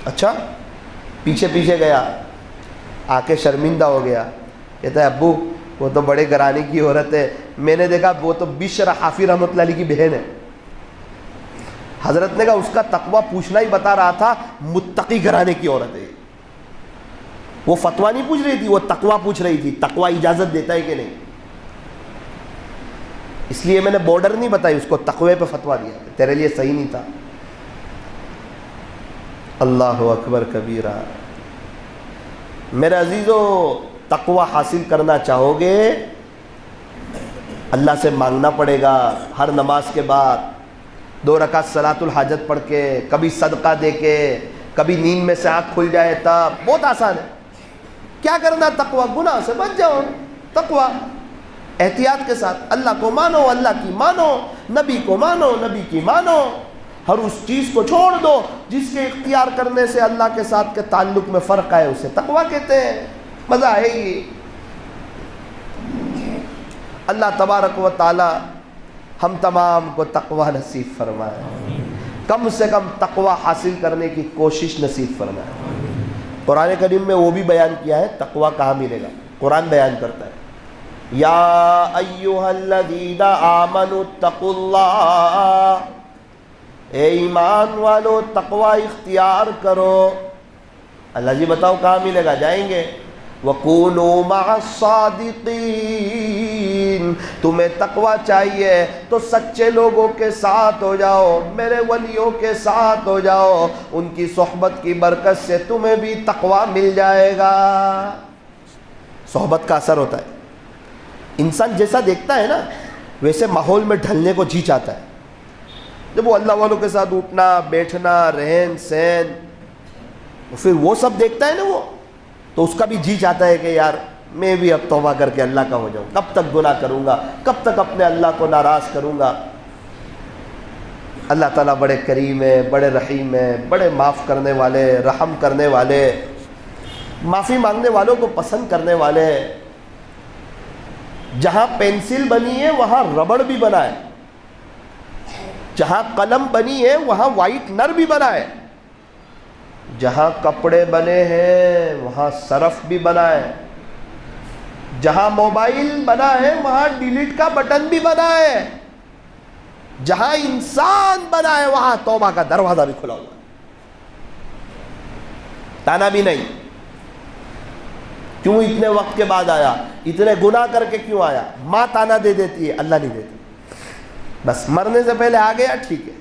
اچھا، پیچھے گیا، آ کے شرمندہ ہو گیا، کہتا ہے ابو وہ تو بڑے گھرانے کی عورت ہے، میں نے دیکھا وہ تو بشر حافی رحمۃ اللہ علیہ کی بہن ہے۔ حضرت نے کہا اس کا تقویٰ پوچھنا ہی بتا رہا تھا، متقی گھرانے کی عورت ہے۔ وہ فتویٰ نہیں پوچھ رہی تھی، وہ تقویٰ پوچھ رہی تھی، تقویٰ اجازت دیتا ہے کہ نہیں۔ اس لیے میں نے بارڈر نہیں بتائی، اس کو تقوی پہ فتویٰ دیا، تیرے لیے صحیح نہیں تھا۔ اللہ اکبر کبیرہ۔ میرے عزیزو، تقوی حاصل کرنا چاہو گے اللہ سے مانگنا پڑے گا، ہر نماز کے بعد 2 رکعت صلاۃ الحاجت پڑھ کے، کبھی صدقہ دے کے، کبھی نیند میں سے آنکھ کھل جائے تب۔ بہت آسان ہے۔ کیا کرنا؟ تقوی، گناہ سے بچ جاؤ، تقوی احتیاط کے ساتھ، اللہ کو مانو، اللہ کی مانو، نبی کو مانو، نبی کی مانو، ہر اس چیز کو چھوڑ دو جس کے اختیار کرنے سے اللہ کے ساتھ کے تعلق میں فرق آئے، اسے تقوی کہتے ہیں۔ مزہ آئے گی۔ اللہ تبارک و تعالی ہم تمام کو تقوی نصیب فرمائے، کم سے کم تقوی حاصل کرنے کی کوشش نصیب فرمائے۔ قرآن کریم میں وہ بھی بیان کیا ہے تقوی کہاں ملے گا۔ قرآن بیان کرتا ہے یا ایھا الذین آمنوا اتقوا اللہ، اے ایمان والو تقوی اختیار کرو۔ اللہ جی بتاؤ کہاں ملے گا؟ جائیں گے وَقُونُوا مَعَ الصَّادِقِينَ، تمہیں تقوی چاہیے تو سچے لوگوں کے ساتھ ہو جاؤ، میرے ولیوں کے ساتھ ہو جاؤ، ان کی صحبت کی برکت سے تمہیں بھی تقوی مل جائے گا۔ صحبت کا اثر ہوتا ہے، انسان جیسا دیکھتا ہے نا ویسے ماحول میں ڈھلنے کو جی چاہتا ہے۔ جب وہ اللہ والوں کے ساتھ اٹھنا بیٹھنا رہن سہن پھر وہ سب دیکھتا ہے نا وہ، تو اس کا بھی جی چاہتا ہے کہ یار میں بھی اب توبہ کر کے اللہ کا ہو جاؤں، کب تک گناہ کروں گا، کب تک اپنے اللہ کو ناراض کروں گا۔ اللہ تعالیٰ بڑے کریم ہے، بڑے رحیم ہے، بڑے معاف کرنے والے، رحم کرنے والے، معافی مانگنے والوں کو پسند کرنے والے۔ جہاں پینسل بنی ہے وہاں ربڑ بھی بنا ہے، جہاں قلم بنی ہے وہاں وائٹنر بھی بنا ہے، جہاں کپڑے بنے ہیں وہاں صرف بھی بنا ہے، جہاں موبائل بنا ہے وہاں ڈیلیٹ کا بٹن بھی بنا ہے، جہاں انسان بنا ہے وہاں توبہ کا دروازہ بھی کھلا ہوا ہے۔ تانا بھی نہیں، کیوں اتنے وقت کے بعد آیا، اتنے گناہ کر کے کیوں آیا؟ ماں تانا دے دیتی ہے، اللہ نہیں دیتی۔ بس مرنے سے پہلے آ گیا ٹھیک ہے،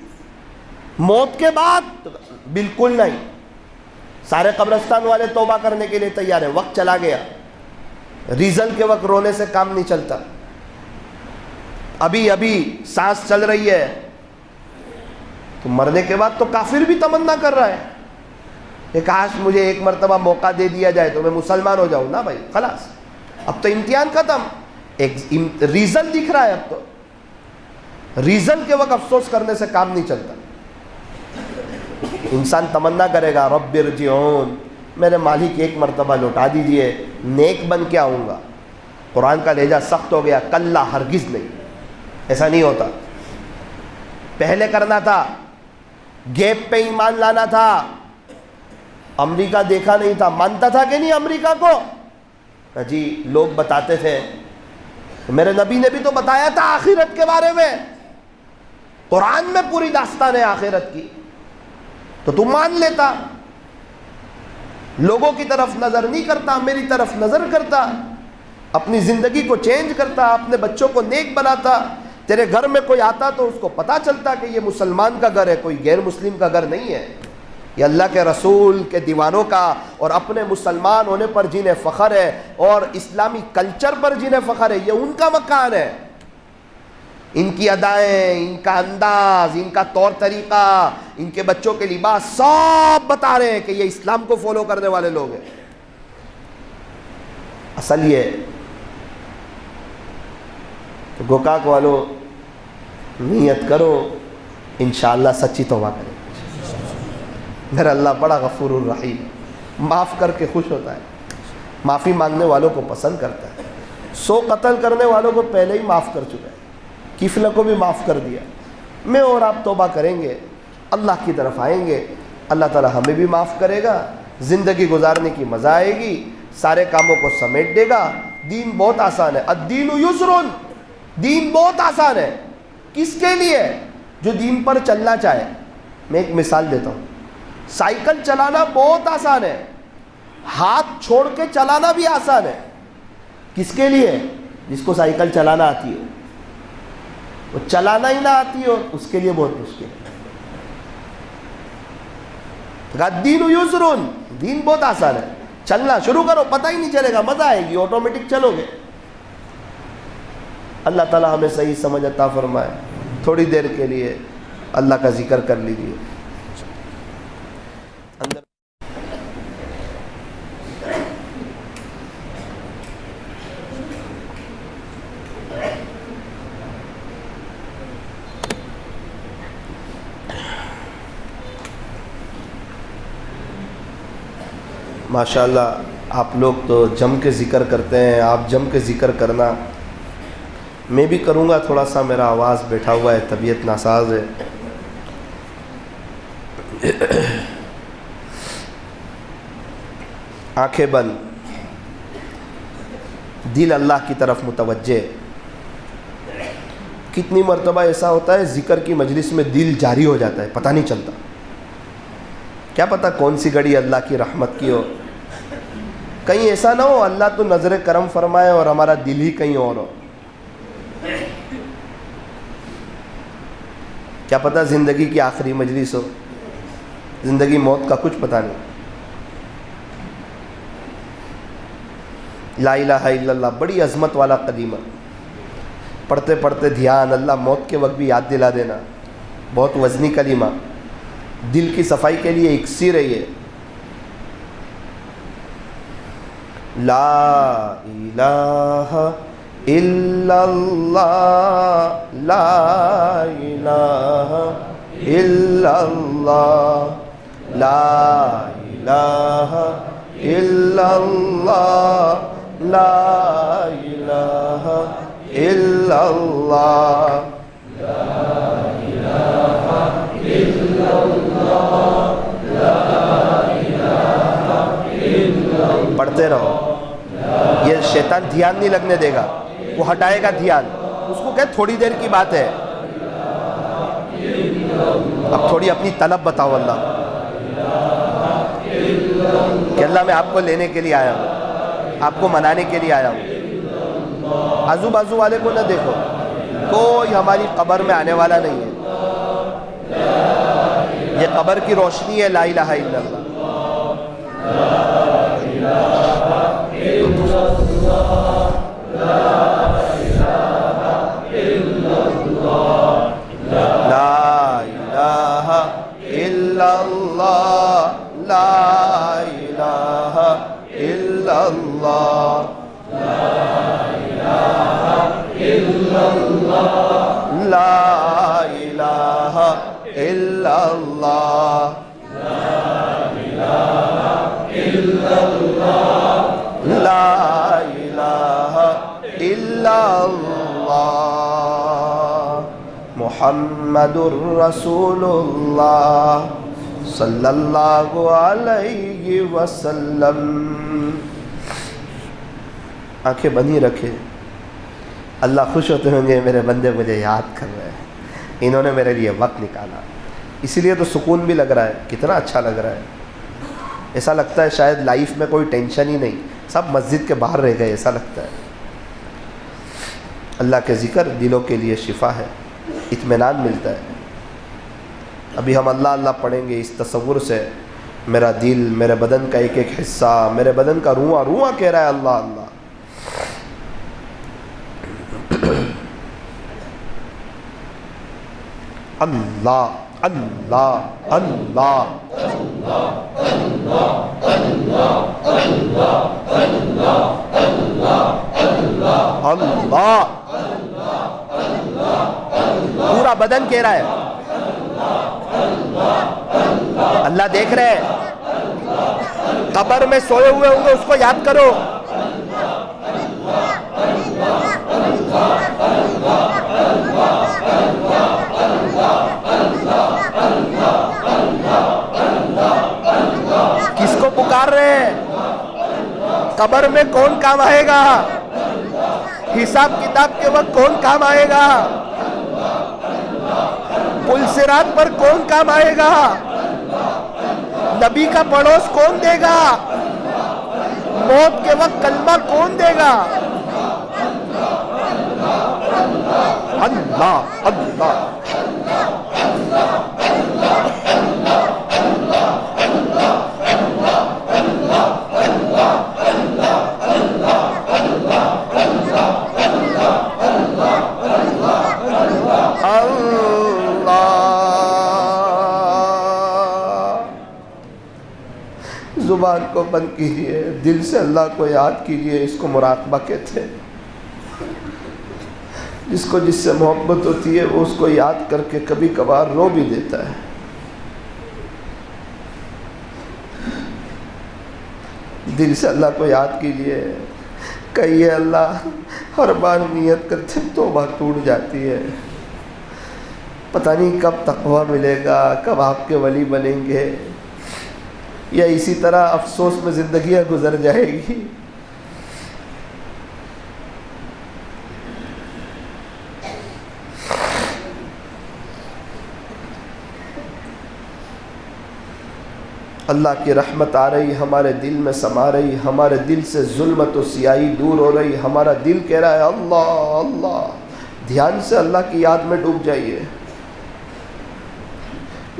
موت کے بعد بالکل نہیں۔ سارے قبرستان والے توبہ کرنے کے لیے تیار ہیں، وقت چلا گیا، ریزل کے وقت رونے سے کام نہیں چلتا، ابھی سانس چل رہی ہے، تو مرنے کے بعد تو کافر بھی تمنا کر رہا ہے کہ کاش مجھے ایک مرتبہ موقع دے دیا جائے تو میں مسلمان ہو جاؤں نا بھائی، خلاص اب تو امتحان ختم، ایک ریزل دکھ رہا ہے، اب تو ریزل کے وقت افسوس کرنے سے کام نہیں چلتا۔ انسان تمنا کرے گا رب ارجعون، میرے مالک ایک مرتبہ لوٹا دیجئے، نیک بن کے آؤں گا۔ قرآن کا لہجہ سخت ہو گیا، کلا ہرگز نہیں، ایسا نہیں ہوتا۔ پہلے کرنا تھا، گیپ پہ ایمان لانا تھا۔ امریکہ دیکھا نہیں تھا، مانتا تھا کہ نہیں امریکہ کو؟ جی لوگ بتاتے تھے، میرے نبی نے بھی تو بتایا تھا آخرت کے بارے میں، قرآن میں پوری داستان ہے آخرت کی، تو تم مان لیتا۔ لوگوں کی طرف نظر نہیں کرتا، میری طرف نظر کرتا، اپنی زندگی کو چینج کرتا، اپنے بچوں کو نیک بناتا۔ تیرے گھر میں کوئی آتا تو اس کو پتا چلتا کہ یہ مسلمان کا گھر ہے، کوئی غیر مسلم کا گھر نہیں ہے، یہ اللہ کے رسول کے دیوانوں کا اور اپنے مسلمان ہونے پر جنہیں فخر ہے اور اسلامی کلچر پر جنہیں فخر ہے، یہ ان کا مکان ہے۔ ان کی ادائیں، ان کا انداز، ان کا طور طریقہ، ان کے بچوں کے لباس سب بتا رہے ہیں کہ یہ اسلام کو فالو کرنے والے لوگ ہیں۔ اصل یہ تو گوکاک والوں نیت کرو، انشاءاللہ سچی توبہ کریں۔ میرا اللہ بڑا غفور الرحیم، معاف کر کے خوش ہوتا ہے، معافی مانگنے والوں کو پسند کرتا ہے۔ 100 قتل کرنے والوں کو پہلے ہی معاف کر چکا ہے، کفلہ کو بھی معاف کر دیا۔ میں اور آپ توبہ کریں گے، اللہ کی طرف آئیں گے، اللہ تعالی ہمیں بھی معاف کرے گا، زندگی گزارنے کی مزہ آئے گی، سارے کاموں کو سمیٹ دے گا۔ دین بہت آسان ہے، الدین یسر، دین بہت آسان ہے۔ کس کے لیے؟ جو دین پر چلنا چاہے۔ میں ایک مثال دیتا ہوں، سائیکل چلانا بہت آسان ہے، ہاتھ چھوڑ کے چلانا بھی آسان ہے۔ کس کے لیے؟ جس کو سائیکل چلانا آتی ہے، وہ چلانا ہی نہ آتی ہو اس کے لیے بہت مشکل ہے۔ الدین یسر، دین بہت آسان ہے، چلنا شروع کرو، پتہ ہی نہیں چلے گا، مزہ آئے گی، آٹومیٹک چلو گے۔ اللہ تعالی ہمیں صحیح سمجھ عطا فرمائے۔ تھوڑی دیر کے لیے اللہ کا ذکر کر لیجیے۔ ماشاءاللہ آپ لوگ تو جم کے ذکر کرتے ہیں، آپ جم کے ذکر کرنا، میں بھی کروں گا تھوڑا سا، میرا آواز بیٹھا ہوا ہے، طبیعت ناساز ہے۔ آنکھیں بند، دل اللہ کی طرف متوجہ۔ کتنی مرتبہ ایسا ہوتا ہے ذکر کی مجلس میں دل جاری ہو جاتا ہے، پتہ نہیں چلتا، کیا پتہ کون سی گھڑی اللہ کی رحمت کی ہو۔ کہیں ایسا نہ ہو اللہ تو نظر کرم فرمائے اور ہمارا دل ہی کہیں اور ہو. کیا پتہ زندگی کی آخری مجلس ہو, زندگی موت کا کچھ پتہ نہیں. لا الہ الا اللہ بڑی عظمت والا کلمہ, پڑھتے پڑھتے دھیان, اللہ موت کے وقت بھی یاد دلا دینا, بہت وزنی کلمہ, دل کی صفائی کے لیے اکسیر ہے یہ. لا الہ الا اللہ, لا الہ الا اللہ, لا الہ الا اللہ, لا الہ الا اللہ, لا الہ الا اللہ, لا الہ الا اللہ. پڑھتے رہو, یہ شیطان دھیان نہیں لگنے دے گا, وہ ہٹائے گا دھیان. اس کو کہ تھوڑی دیر کی بات ہے, اب تھوڑی اپنی طلب بتاؤ اللہ کہ اللہ میں آپ کو لینے کے لیے آیا ہوں, آپ کو منانے کے لیے آیا ہوں. آزو بازو والے کو نہ دیکھو, کوئی ہماری قبر میں آنے والا نہیں ہے. یہ قبر کی روشنی ہے لا الہ الا اللہ. لا الہ الا اللہ, لا الہ الا اللہ, لا الہ الا اللہ, لا الہ الا اللہ, لا الہ الا اللہ, لا الہ الا اللہ, محمد الرسول اللہ صلی اللہ علیہ وسلم. آنکھیں بندی رکھے, اللہ خوش ہوتے ہوں گے میرے بندے مجھے یاد کر رہے ہیں, انہوں نے میرے لیے وقت نکالا. اسی لیے تو سکون بھی لگ رہا ہے, کتنا اچھا لگ رہا ہے. ایسا لگتا ہے شاید لائف میں کوئی ٹینشن ہی نہیں, سب مسجد کے باہر رہ گئے, ایسا لگتا ہے. اللہ کے ذکر دلوں کے لیے شفا ہے, اطمینان ملتا ہے. ابھی ہم اللہ اللہ پڑھیں گے اس تصور سے میرا دل, میرے بدن کا ایک ایک حصہ, میرے بدن کا رواں رواں کہہ رہا ہے اللہ اللہ. اللہ اللہ اللہ اللہ, پورا بدن کہہ رہا ہے اللہ دیکھ رہے ہیں. قبر میں سوئے ہوئے ہوں گے, اس کو یاد کرو. کس کو پکار رہے ہیں؟ قبر میں کون کام آئے گا؟ حساب کتاب کے وقت کون کام آئے گا؟ پل صراط پر کون کام آئے گا؟ نبی کا پڑوس کون دے گا؟ موت کے وقت کلمہ کون دے گا؟ اللہ اللہ. زبان کو بند کیجئے, دل سے اللہ کو یاد کیجئے. اس کو مراقبہ کہتے ہیں. جس کو جس سے محبت ہوتی ہے وہ اس کو یاد کر کے کبھی کبھار رو بھی دیتا ہے. دل سے اللہ کو یاد کیجئے. کہیے اللہ, ہر بار نیت کرتے توبہ ٹوٹ جاتی ہے. پتہ نہیں کب تقویٰ ملے گا, کب آپ کے ولی بنیں گے, یا اسی طرح افسوس میں زندگیاں گزر جائے گی. اللہ کی رحمت آ رہی، ہمارے دل میں سما رہی، ہمارے دل سے ظلمت و سیاہی دور ہو رہی، ہمارا دل کہہ رہا ہے اللہ اللہ، دھیان سے اللہ کی یاد میں ڈوب جائیے۔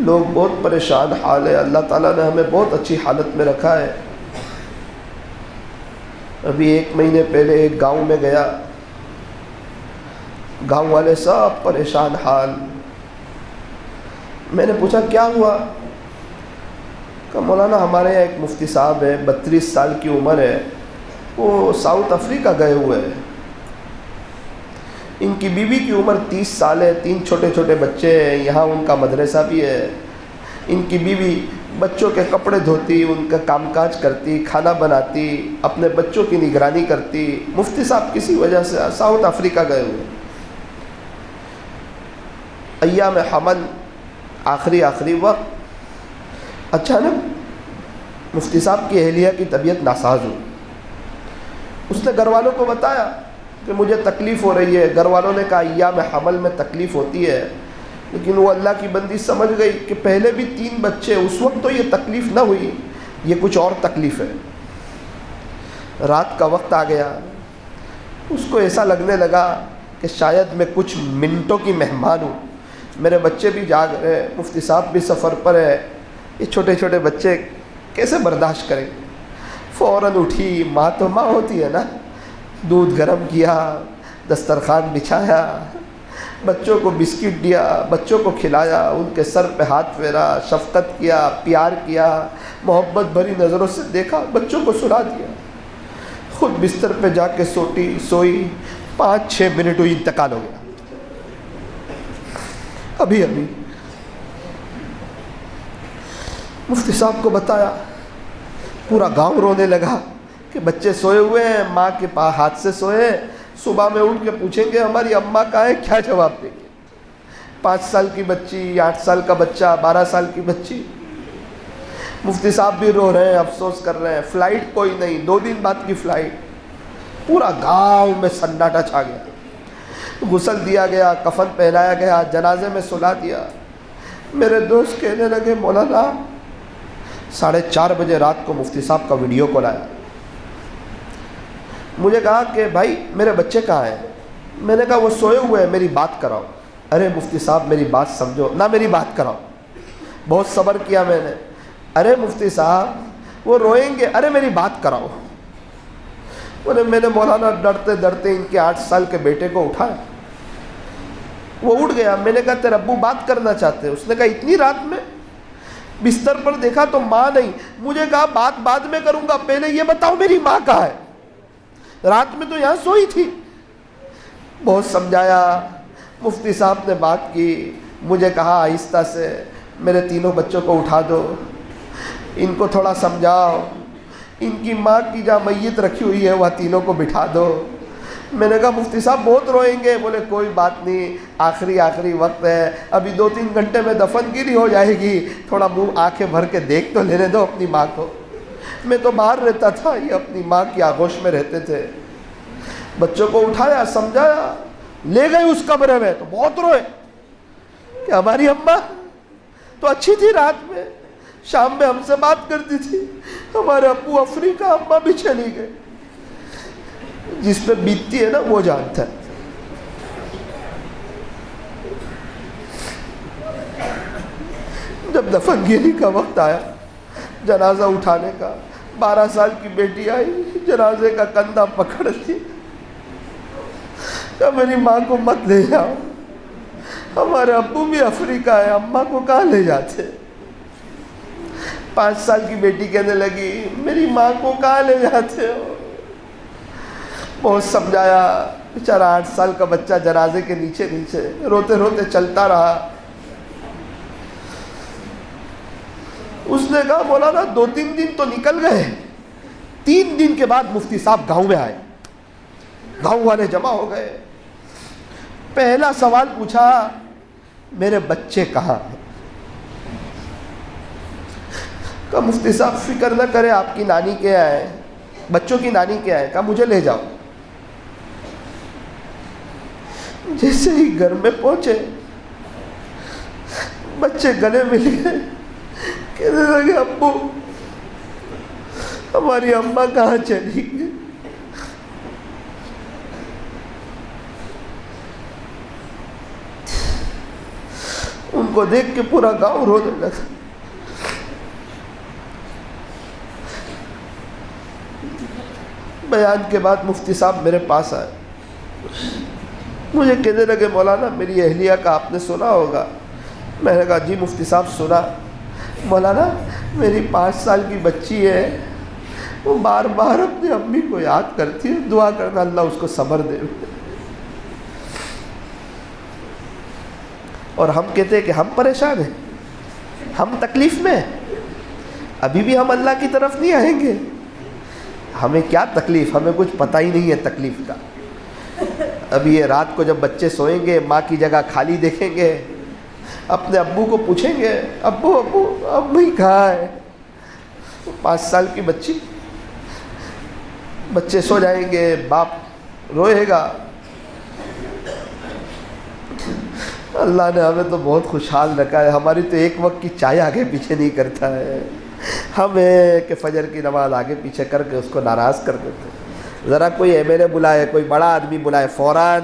لوگ بہت پریشان حال ہے، اللہ تعالیٰ نے ہمیں بہت اچھی حالت میں رکھا ہے۔ ابھی 1 مہینے پہلے ایک گاؤں میں گیا، گاؤں والے سب پریشان حال۔ میں نے پوچھا کیا ہوا؟ کہ مولانا ہمارے یہاں ایک مفتی صاحب ہے، 32 سال کی عمر ہے، وہ ساؤتھ افریقہ گئے ہوئے ہیں۔ ان کی بیوی کی عمر 30 سال ہے، 3 چھوٹے چھوٹے بچے ہیں، یہاں ان کا مدرسہ بھی ہے۔ ان کی بیوی بچوں کے کپڑے دھوتی، ان کا کام کاج کرتی، کھانا بناتی، اپنے بچوں کی نگرانی کرتی۔ مفتی صاحب کسی وجہ سے ساؤتھ افریقہ گئے ہوئے، ایام حمل آخری وقت اچانک مفتی صاحب کی اہلیہ کی طبیعت ناساز ہوئی۔ اس نے گھر والوں کو بتایا کہ مجھے تکلیف ہو رہی ہے۔ گھر والوں نے کہا ایام حمل میں تکلیف ہوتی ہے، لیکن وہ اللہ کی بندی سمجھ گئی کہ پہلے بھی 3 بچے، اس وقت تو یہ تکلیف نہ ہوئی، یہ کچھ اور تکلیف ہے۔ رات کا وقت آ گیا، اس کو ایسا لگنے لگا کہ شاید میں کچھ منٹوں کی مہمان ہوں، میرے بچے بھی جاگ رہے، مفتی صاحب بھی سفر پر ہے، یہ چھوٹے چھوٹے بچے کیسے برداشت کریں۔ فوراً اٹھی، ماں تو ماں ہوتی ہے نا، دودھ گرم کیا، دسترخوان بچھایا، بچوں کو بسکٹ دیا، بچوں کو کھلایا، ان کے سر پہ ہاتھ پھیرا، شفقت کیا، پیار کیا، محبت بھری نظروں سے دیکھا، بچوں کو سلا دیا، خود بستر پہ جا کے سوئی۔ 5-6 منٹ ہوئی، انتقال ہو گیا۔ ابھی مفتی صاحب کو بتایا، پورا گاؤں رونے لگا کہ بچے سوئے ہوئے ہیں، ماں کے ہاتھ سے سوئے، صبح میں اٹھ کے پوچھیں گے ہماری اماں کہاں ہے، کیا جواب دیں گے؟ 5 سال کی بچی، 8 سال کا بچہ، 12 سال کی بچی۔ مفتی صاحب بھی رو رہے ہیں، افسوس کر رہے ہیں۔ فلائٹ کوئی نہیں، 2 دن بعد کی فلائٹ۔ پورا گاؤں میں سناٹا چھا گیا۔ غسل دیا گیا، کفن پہنایا گیا، جنازے میں سلا دیا۔ میرے دوست کہنے لگے مولانا 4:30 بجے رات کو مفتی صاحب کا ویڈیو کال آیا۔ مجھے کہا کہ بھائی میرے بچے کہاں ہیں؟ میں نے کہا وہ سوئے ہوئے ہیں، میری بات کراؤ۔ ارے مفتی صاحب میری بات سمجھو نہ، میری بات کراؤ۔ بہت صبر کیا میں نے۔ ارے مفتی صاحب وہ روئیں گے، ارے میری بات کراؤ۔ میں نے مولانا ڈرتے ڈرتے ان کے 8 سال کے بیٹے کو اٹھایا، وہ اٹھ گیا۔ میں نے کہا تیرے ابو بات کرنا چاہتے ہیں؟ اس نے کہا اتنی رات میں؟ بستر پر دیکھا تو ماں نہیں۔ مجھے کہا بات بعد میں کروں گا، پہلے یہ بتاؤ میری ماں کہاں ہے؟ رات میں تو یہاں سوئی تھی۔ بہت سمجھایا، مفتی صاحب نے بات کی۔ مجھے کہا آہستہ سے میرے 3 بچوں کو اٹھا دو، ان کو تھوڑا سمجھاؤ، ان کی ماں کی جہاں میت رکھی ہوئی ہے وہاں 3 کو بٹھا دو۔ میں نے کہا مفتی صاحب بہت روئیں گے۔ بولے کوئی بات نہیں، آخری وقت ہے، ابھی 2-3 گھنٹے میں دفن گیری ہو جائے گی، تھوڑا منہ آنکھیں بھر کے دیکھ تو لینے دو اپنی ماں کو۔ میں تو باہر رہتا تھا، یہ اپنی ماں کی آغوش میں رہتے تھے۔ بچوں کو اٹھایا، سمجھایا، لے گئے اس کمرے میں تو بہت روئے کہ ہماری اماں تو اچھی تھی، رات میں شام میں ہم سے بات کرتی تھی، ہمارے ابو افریقہ، اماں بھی چلی گئے۔ جس پہ بیتتی ہے نا وہ جانتا ہے۔ جب دفن گیری کا وقت آیا، جنازہ اٹھانے کا، 12 سال کی بیٹی آئی، جنازے کا کندھا پکڑتی، کہ میری ماں کو مت لے جاؤ، ہمارے ابو بھی افریقہ ہے، اماں کو کہاں لے جاتے؟ 5 سال کی بیٹی کہنے لگی میری ماں کو کہاں لے جاتے ہو؟ بہت سمجھایا، بیچارہ 8 سال کا بچہ جنازے کے نیچے روتے روتے چلتا رہا۔ اس نے کہا مولانا 2-3 دن تو نکل گئے، 3 دن کے بعد مفتی صاحب گاؤں میں آئے، گاؤں والے جمع ہو گئے۔ پہلا سوال پوچھا میرے بچے کہاں ہیں؟ کہا مفتی صاحب فکر نہ کرے، آپ کی نانی کے آئے، بچوں کی نانی کے آئے۔ کہا مجھے لے جاؤ۔ جیسے ہی گھر میں پہنچے، بچے گلے مل گئے، کہنے لگے ابو ہماری اماں کہاں چلی گئی؟ ان کو دیکھ کے پورا گاؤں رونے لگا۔ بیان کے بعد مفتی صاحب میرے پاس آئے، مجھے کہنے لگے مولانا میری اہلیہ کا آپ نے سنا ہوگا۔ میں نے کہا جی مفتی صاحب سنا۔ مولانا میری 5 سال کی بچی ہے، وہ بار بار اپنی امی کو یاد کرتی ہے، دعا کرنا اللہ اس کو صبر دے۔ اور ہم کہتے ہیں کہ ہم پریشان ہیں، ہم تکلیف میں ہیں، ابھی بھی ہم اللہ کی طرف نہیں آئیں گے۔ ہمیں کیا تکلیف، ہمیں کچھ پتہ ہی نہیں ہے تکلیف کا۔ ابھی یہ رات کو جب بچے سوئیں گے، ماں کی جگہ خالی دیکھیں گے، اپنے ابو کو پوچھیں گے ابو ابو امی کہاں ہے؟ 5 سال کی بچی، بچے سو جائیں گے، باپ روئے گا۔ اللہ نے ہمیں تو بہت خوشحال رکھا ہے، ہماری تو ایک وقت کی چائے آگے پیچھے نہیں کرتا ہے۔ ہمیں کہ فجر کی نماز آگے پیچھے کر کے اس کو ناراض کر دیتے۔ ذرا کوئی ایم ایل اے بلائے، کوئی بڑا آدمی بلائے، فوراً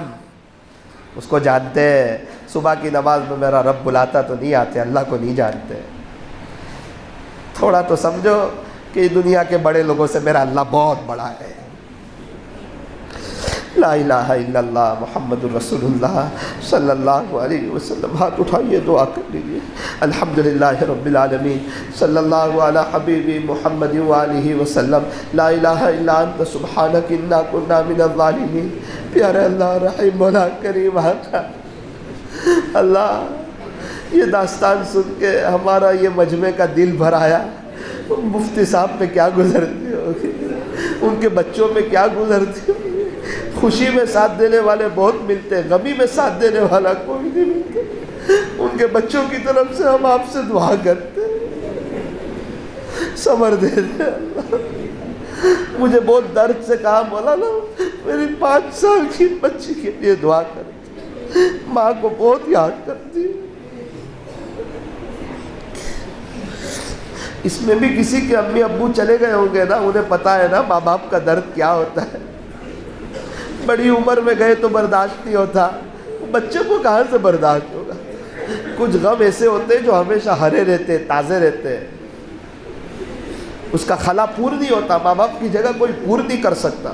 اس کو جانتے ہیں۔ صبح کی نماز میں میرا رب بلاتا تو نہیں آتے، اللہ کو نہیں جانتے۔ تھوڑا تو سمجھو کہ دنیا کے بڑے لوگوں سے میرا اللہ بہت بڑا ہے۔ لا الہ الا اللہ محمد الرسول اللہ صلی اللہ علیہ وسلم۔ ہاتھ اٹھائیے، دعا کر لیجیے۔ الحمدللہ رب العالمین، صلی اللہ علی حبیبی محمد وآلہ وسلم۔ لا الہ الا انت سبحانک انا کنا من الظالمین۔ پیارے اللہ رحیم مولا کریم آقا، اللہ یہ داستان سن کے ہمارا یہ مجمع کا دل بھر آیا۔ مفتی صاحب پہ کیا گزرتی ہوگی، ان کے بچوں میں کیا گزرتی ہوگی۔ خوشی میں ساتھ دینے والے بہت ملتے ہیں، غمی میں ساتھ دینے والا کوئی نہیں ملتا۔ ان کے بچوں کی طرف سے ہم آپ سے دعا کرتے ہیں، صبر دے دے اللہ۔ مجھے بہت درد سے کہا مولانا میری 5 سال کی بچی کے لیے دعا کرتے، ماں کو بہت یاد کرتی۔ اس میں بھی کسی کے امی ابو چلے گئے ہوں گے نا، انہیں پتہ ہے نا ماں باپ کا درد کیا ہوتا ہے۔ بڑی عمر میں گئے تو برداشت نہیں ہوتا، بچے کو کہاں سے برداشت ہوگا۔ کچھ غم ایسے ہوتے ہیں جو ہمیشہ ہرے رہتے ہیں، تازے رہتے ہیں، اس کا خلا پور نہیں ہوتا۔ ماں باپ کی جگہ کوئی پور نہیں کر سکتا،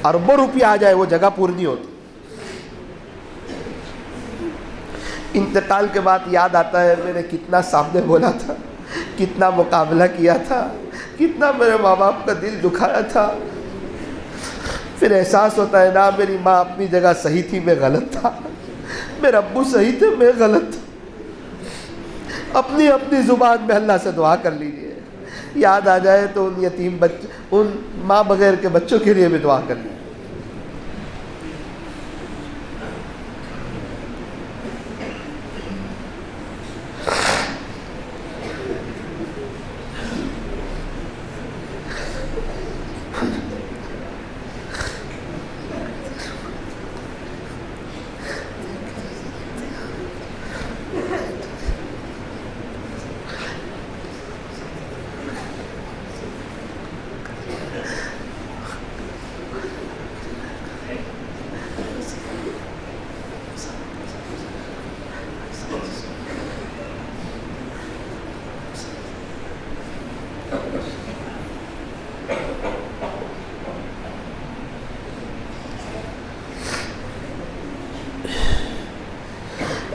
اربوں روپیہ آ جائے وہ جگہ پور نہیں ہوتی۔ انتقال کے بعد یاد آتا ہے میں نے کتنا سامنے بولا تھا، کتنا مقابلہ کیا تھا، کتنا میرے ماں باپ کا دل دکھایا تھا۔ پھر احساس ہوتا ہے نا میری ماں اپنی جگہ صحیح تھی، میں غلط تھا، میرے ابو صحیح تھے، میں غلط تھا۔ اپنی اپنی زبان میں اللہ سے دعا کر لیجئے، یاد آ جائے تو ان یتیم بچے، ان ماں بغیر کے بچوں کے لیے بھی دعا کر لیجئے۔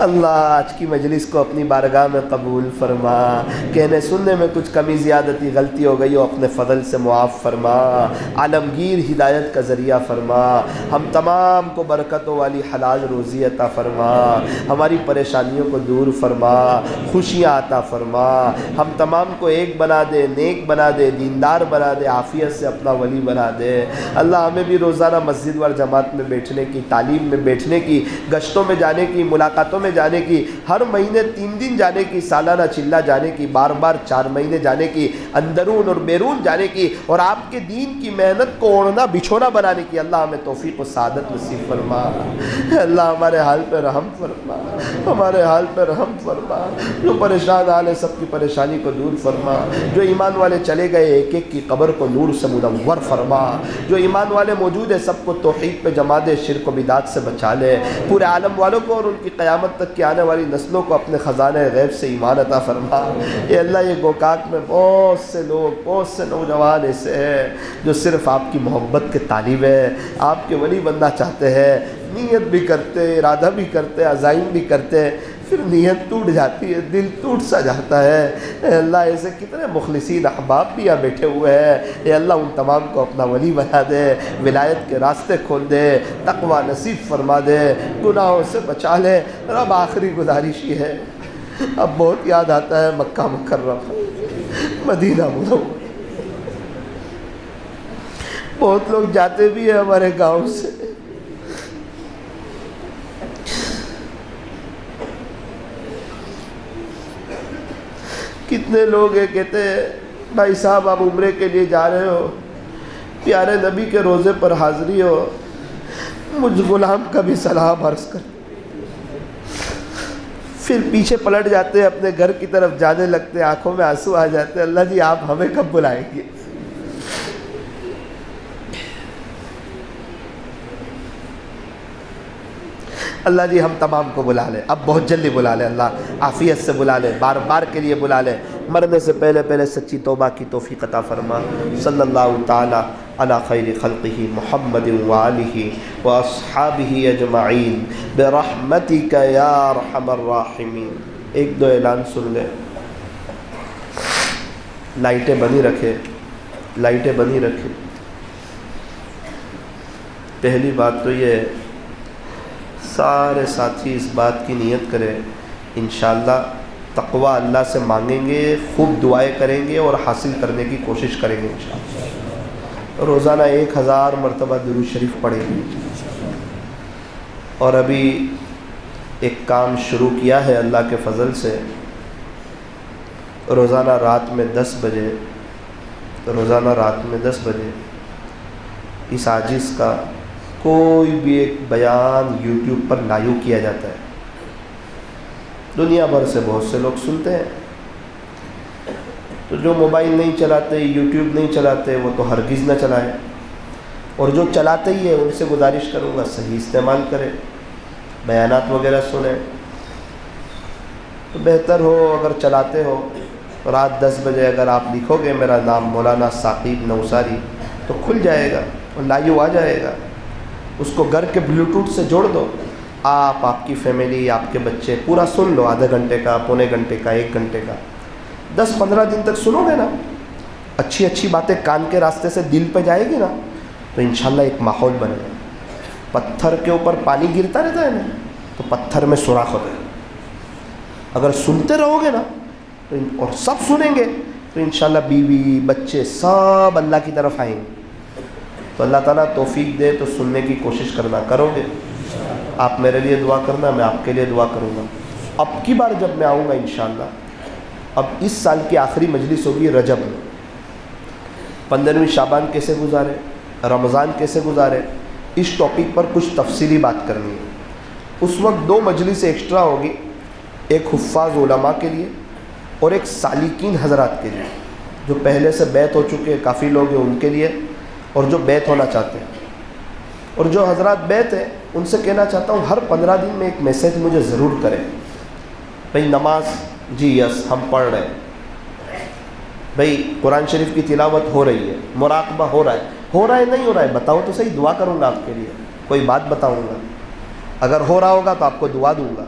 اللہ آج کی مجلس کو اپنی بارگاہ میں قبول فرما، کہنے سننے میں کچھ کمی زیادتی غلطی ہو گئی ہو اپنے فضل سے معاف فرما، عالمگیر ہدایت کا ذریعہ فرما، ہم تمام کو برکتوں والی حلال روزی عطا فرما، ہماری پریشانیوں کو دور فرما، خوشیاں عطا فرما، ہم تمام کو ایک بنا دے، نیک بنا دے، دیندار بنا دے، عافیت سے اپنا ولی بنا دے۔ اللہ ہمیں بھی روزانہ مسجد و جماعت میں بیٹھنے کی، تعلیم میں بیٹھنے کی، گشتوں میں جانے کی، ملاقاتوں میں جانے کی، ہر مہینے 3 دن جانے کی، سالانہ چلہ جانے کی، بار بار 4 مہینے جانے کی، اندرون اور بیرون جانے کی، اور آپ کے دین کی محنت کو اوڑھنا بچھونا بنانے کی۔ اللہ ہمیں توفیق و سعادت نصیب فرما۔ اللہ ہمارے حال پہ رحم فرما، ہمارے حال پہ رحم فرما۔ جو پریشان حال ہے سب کی پریشانی کو دور فرما۔ جو ایمان والے چلے گئے ایک ایک کی قبر کو نور سے منور فرما۔ جو ایمان والے موجود ہیں سب کو توحید پہ جما دے، شرک و بدعت سے بچا لے۔ پورے عالم والوں کو اور ان کی قیامت تک کی آنے والی نسلوں کو اپنے خزانہ غیب سے ایمان عطا فرما۔ اے اللہ یہ گوکاک میں بہت سے لوگ، بہت سے نوجوان ایسے ہیں جو صرف آپ کی محبت کے طالب ہیں، آپ کے ولی بننا چاہتے ہیں، نیت بھی کرتے، ارادہ بھی کرتے، عزائم بھی کرتے، پھر نیت ٹوٹ جاتی ہے، دل ٹوٹ سا جاتا ہے۔ اے اللہ ایسے کتنے مخلصین احباب بھی یہاں بیٹھے ہوئے ہیں، اے اللہ ان تمام کو اپنا ولی بنا دے، ولایت کے راستے کھول دے، تقوی نصیب فرما دے، گناہوں سے بچا لے۔ رب آخری گزارش یہ ہے، اب بہت یاد آتا ہے مکہ مکرمہ، مدینہ منورہ، بہت لوگ جاتے بھی ہیں ہمارے گاؤں سے، کتنے لوگ ہیں کہتے ہیں بھائی صاحب آپ عمرے کے لیے جا رہے ہو، پیارے نبی کے روزے پر حاضری ہو، مجھ غلام کا بھی سلام عرض کر۔ پھر پیچھے پلٹ جاتے ہیں، اپنے گھر کی طرف جانے لگتے ہیں، آنکھوں میں آنسو آ جاتے ہیں، اللہ جی آپ ہمیں کب بلائیں گے؟ اللہ جی ہم تمام کو بلا لے، اب بہت جلدی بلا لے، اللہ عافیت سے بلا لے، بار بار کے لیے بلا لے، مرنے سے پہلے پہلے سچی توبہ کی توفیق عطا فرما۔ صلی اللہ تعالی علی خیر خلقہ محمد وآلہ واصحابہ اجمعین برحمتک یا ارحم الراحمین۔ ایک دو اعلان سن لے، لائٹیں بنی رکھے، لائٹیں بنی رکھے۔ پہلی بات تو یہ ہے سارے ساتھی اس بات کی نیت کرے، انشاءاللہ تقوی اللہ سے مانگیں گے، خوب دعائیں کریں گے اور حاصل کرنے کی کوشش کریں گے انشاءاللہ۔ روزانہ 1000 مرتبہ درود شریف پڑھیں گے۔ اور ابھی ایک کام شروع کیا ہے اللہ کے فضل سے، روزانہ رات میں 10 بجے، روزانہ رات میں 10 بجے اس عاجز کا کوئی بھی ایک بیان یوٹیوب پر لائیو کیا جاتا ہے۔ دنیا بھر سے بہت سے لوگ سنتے ہیں، تو جو موبائل نہیں چلاتے، یوٹیوب نہیں چلاتے، وہ تو ہرگز نہ چلائیں، اور جو چلاتے ہی ہیں ان سے گزارش کروں گا صحیح استعمال کریں، بیانات وغیرہ سنیں۔ تو بہتر ہو اگر چلاتے ہو رات 10 بجے اگر آپ لکھو گے میرا نام مولانا ثاقب نوساری تو کھل جائے گا اور لائیو آ جائے گا۔ اس کو گھر کے بلوٹوتھ سے جوڑ دو، آپ کی فیملی، آپ کے بچے پورا سن لو، آدھے گھنٹے کا، پونے گھنٹے کا، 1 گھنٹے کا، 10-15 دن تک سنو گے نا، اچھی اچھی باتیں کان کے راستے سے دل پہ جائے گی نا، تو انشاءاللہ ایک ماحول بنے گا۔ پتھر کے اوپر پانی گرتا رہتا ہے نا، تو پتھر میں سوراخ ہوتا ہے۔ اگر سنتے رہو گے نا تو اور سب سنیں گے تو انشاءاللہ بیوی بچے سب اللہ کی طرف آئیں گے۔ تو اللہ تعالیٰ توفیق دے تو سننے کی کوشش کرنا، کرو گے؟ آپ میرے لیے دعا کرنا، میں آپ کے لیے دعا کروں گا۔ اب کی بار جب میں آؤں گا انشاءاللہ، اب اس سال کی آخری مجلس ہوگی رجب میں، 15ویں شعبان کیسے گزارے، رمضان کیسے گزارے، اس ٹاپک پر کچھ تفصیلی بات کرنی ہے۔ اس وقت 2 مجلس ایکسٹرا ہوگی، ایک حفاظ علماء کے لیے اور ایک سالکین حضرات کے لیے، جو پہلے سے بیعت ہو چکے کافی لوگ ہیں ان کے لیے، اور جو بیعت ہونا چاہتے ہیں۔ اور جو حضرات بیعت ہیں ان سے کہنا چاہتا ہوں ہر 15 دن میں ایک میسیج مجھے ضرور کریں، بھئی نماز جی یس ہم پڑھ رہے ہیں، بھئی قرآن شریف کی تلاوت ہو رہی ہے، مراقبہ ہو رہا ہے نہیں ہو رہا ہے بتاؤ تو صحیح، دعا کروں گا آپ کے لیے، کوئی بات بتاؤں گا، اگر ہو رہا ہوگا تو آپ کو دعا دوں گا۔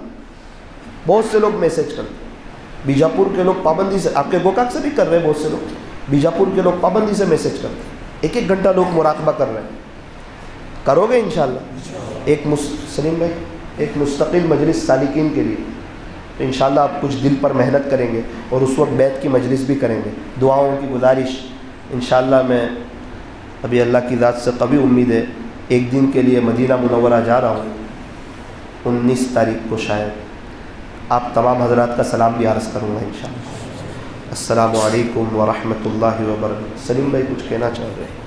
بہت سے لوگ میسیج کرتے ہیں، بیجاپور کے لوگ پابندی سے، آپ کے گوکاک سے بھی کر رہے ہیں بہت سے لوگ، بیجاپور کے لوگ پابندی سے میسیج کرتے ہیں، 1-1 گھنٹہ لوگ مراقبہ کر رہے ہیں۔ کرو گے انشاءاللہ؟ سلیم بھائی ایک مستقل مجلس سالکین کے لیے، تو انشاءاللہ آپ کچھ دل پر محنت کریں گے اور اس وقت بیعت کی مجلس بھی کریں گے۔ دعاؤں کی گزارش انشاءاللہ، میں ابھی اللہ کی ذات سے قوی امید ہے، ایک دن کے لیے مدینہ منورہ جا رہا ہوں 19 تاریخ کو شاید، آپ تمام حضرات کا سلام بھی عرض کروں گا انشاءاللہ۔ السلام علیکم ورحمۃ اللہ وبرکاتہ۔ سلیم بھائی کچھ کہنا چاہ رہے ہیں؟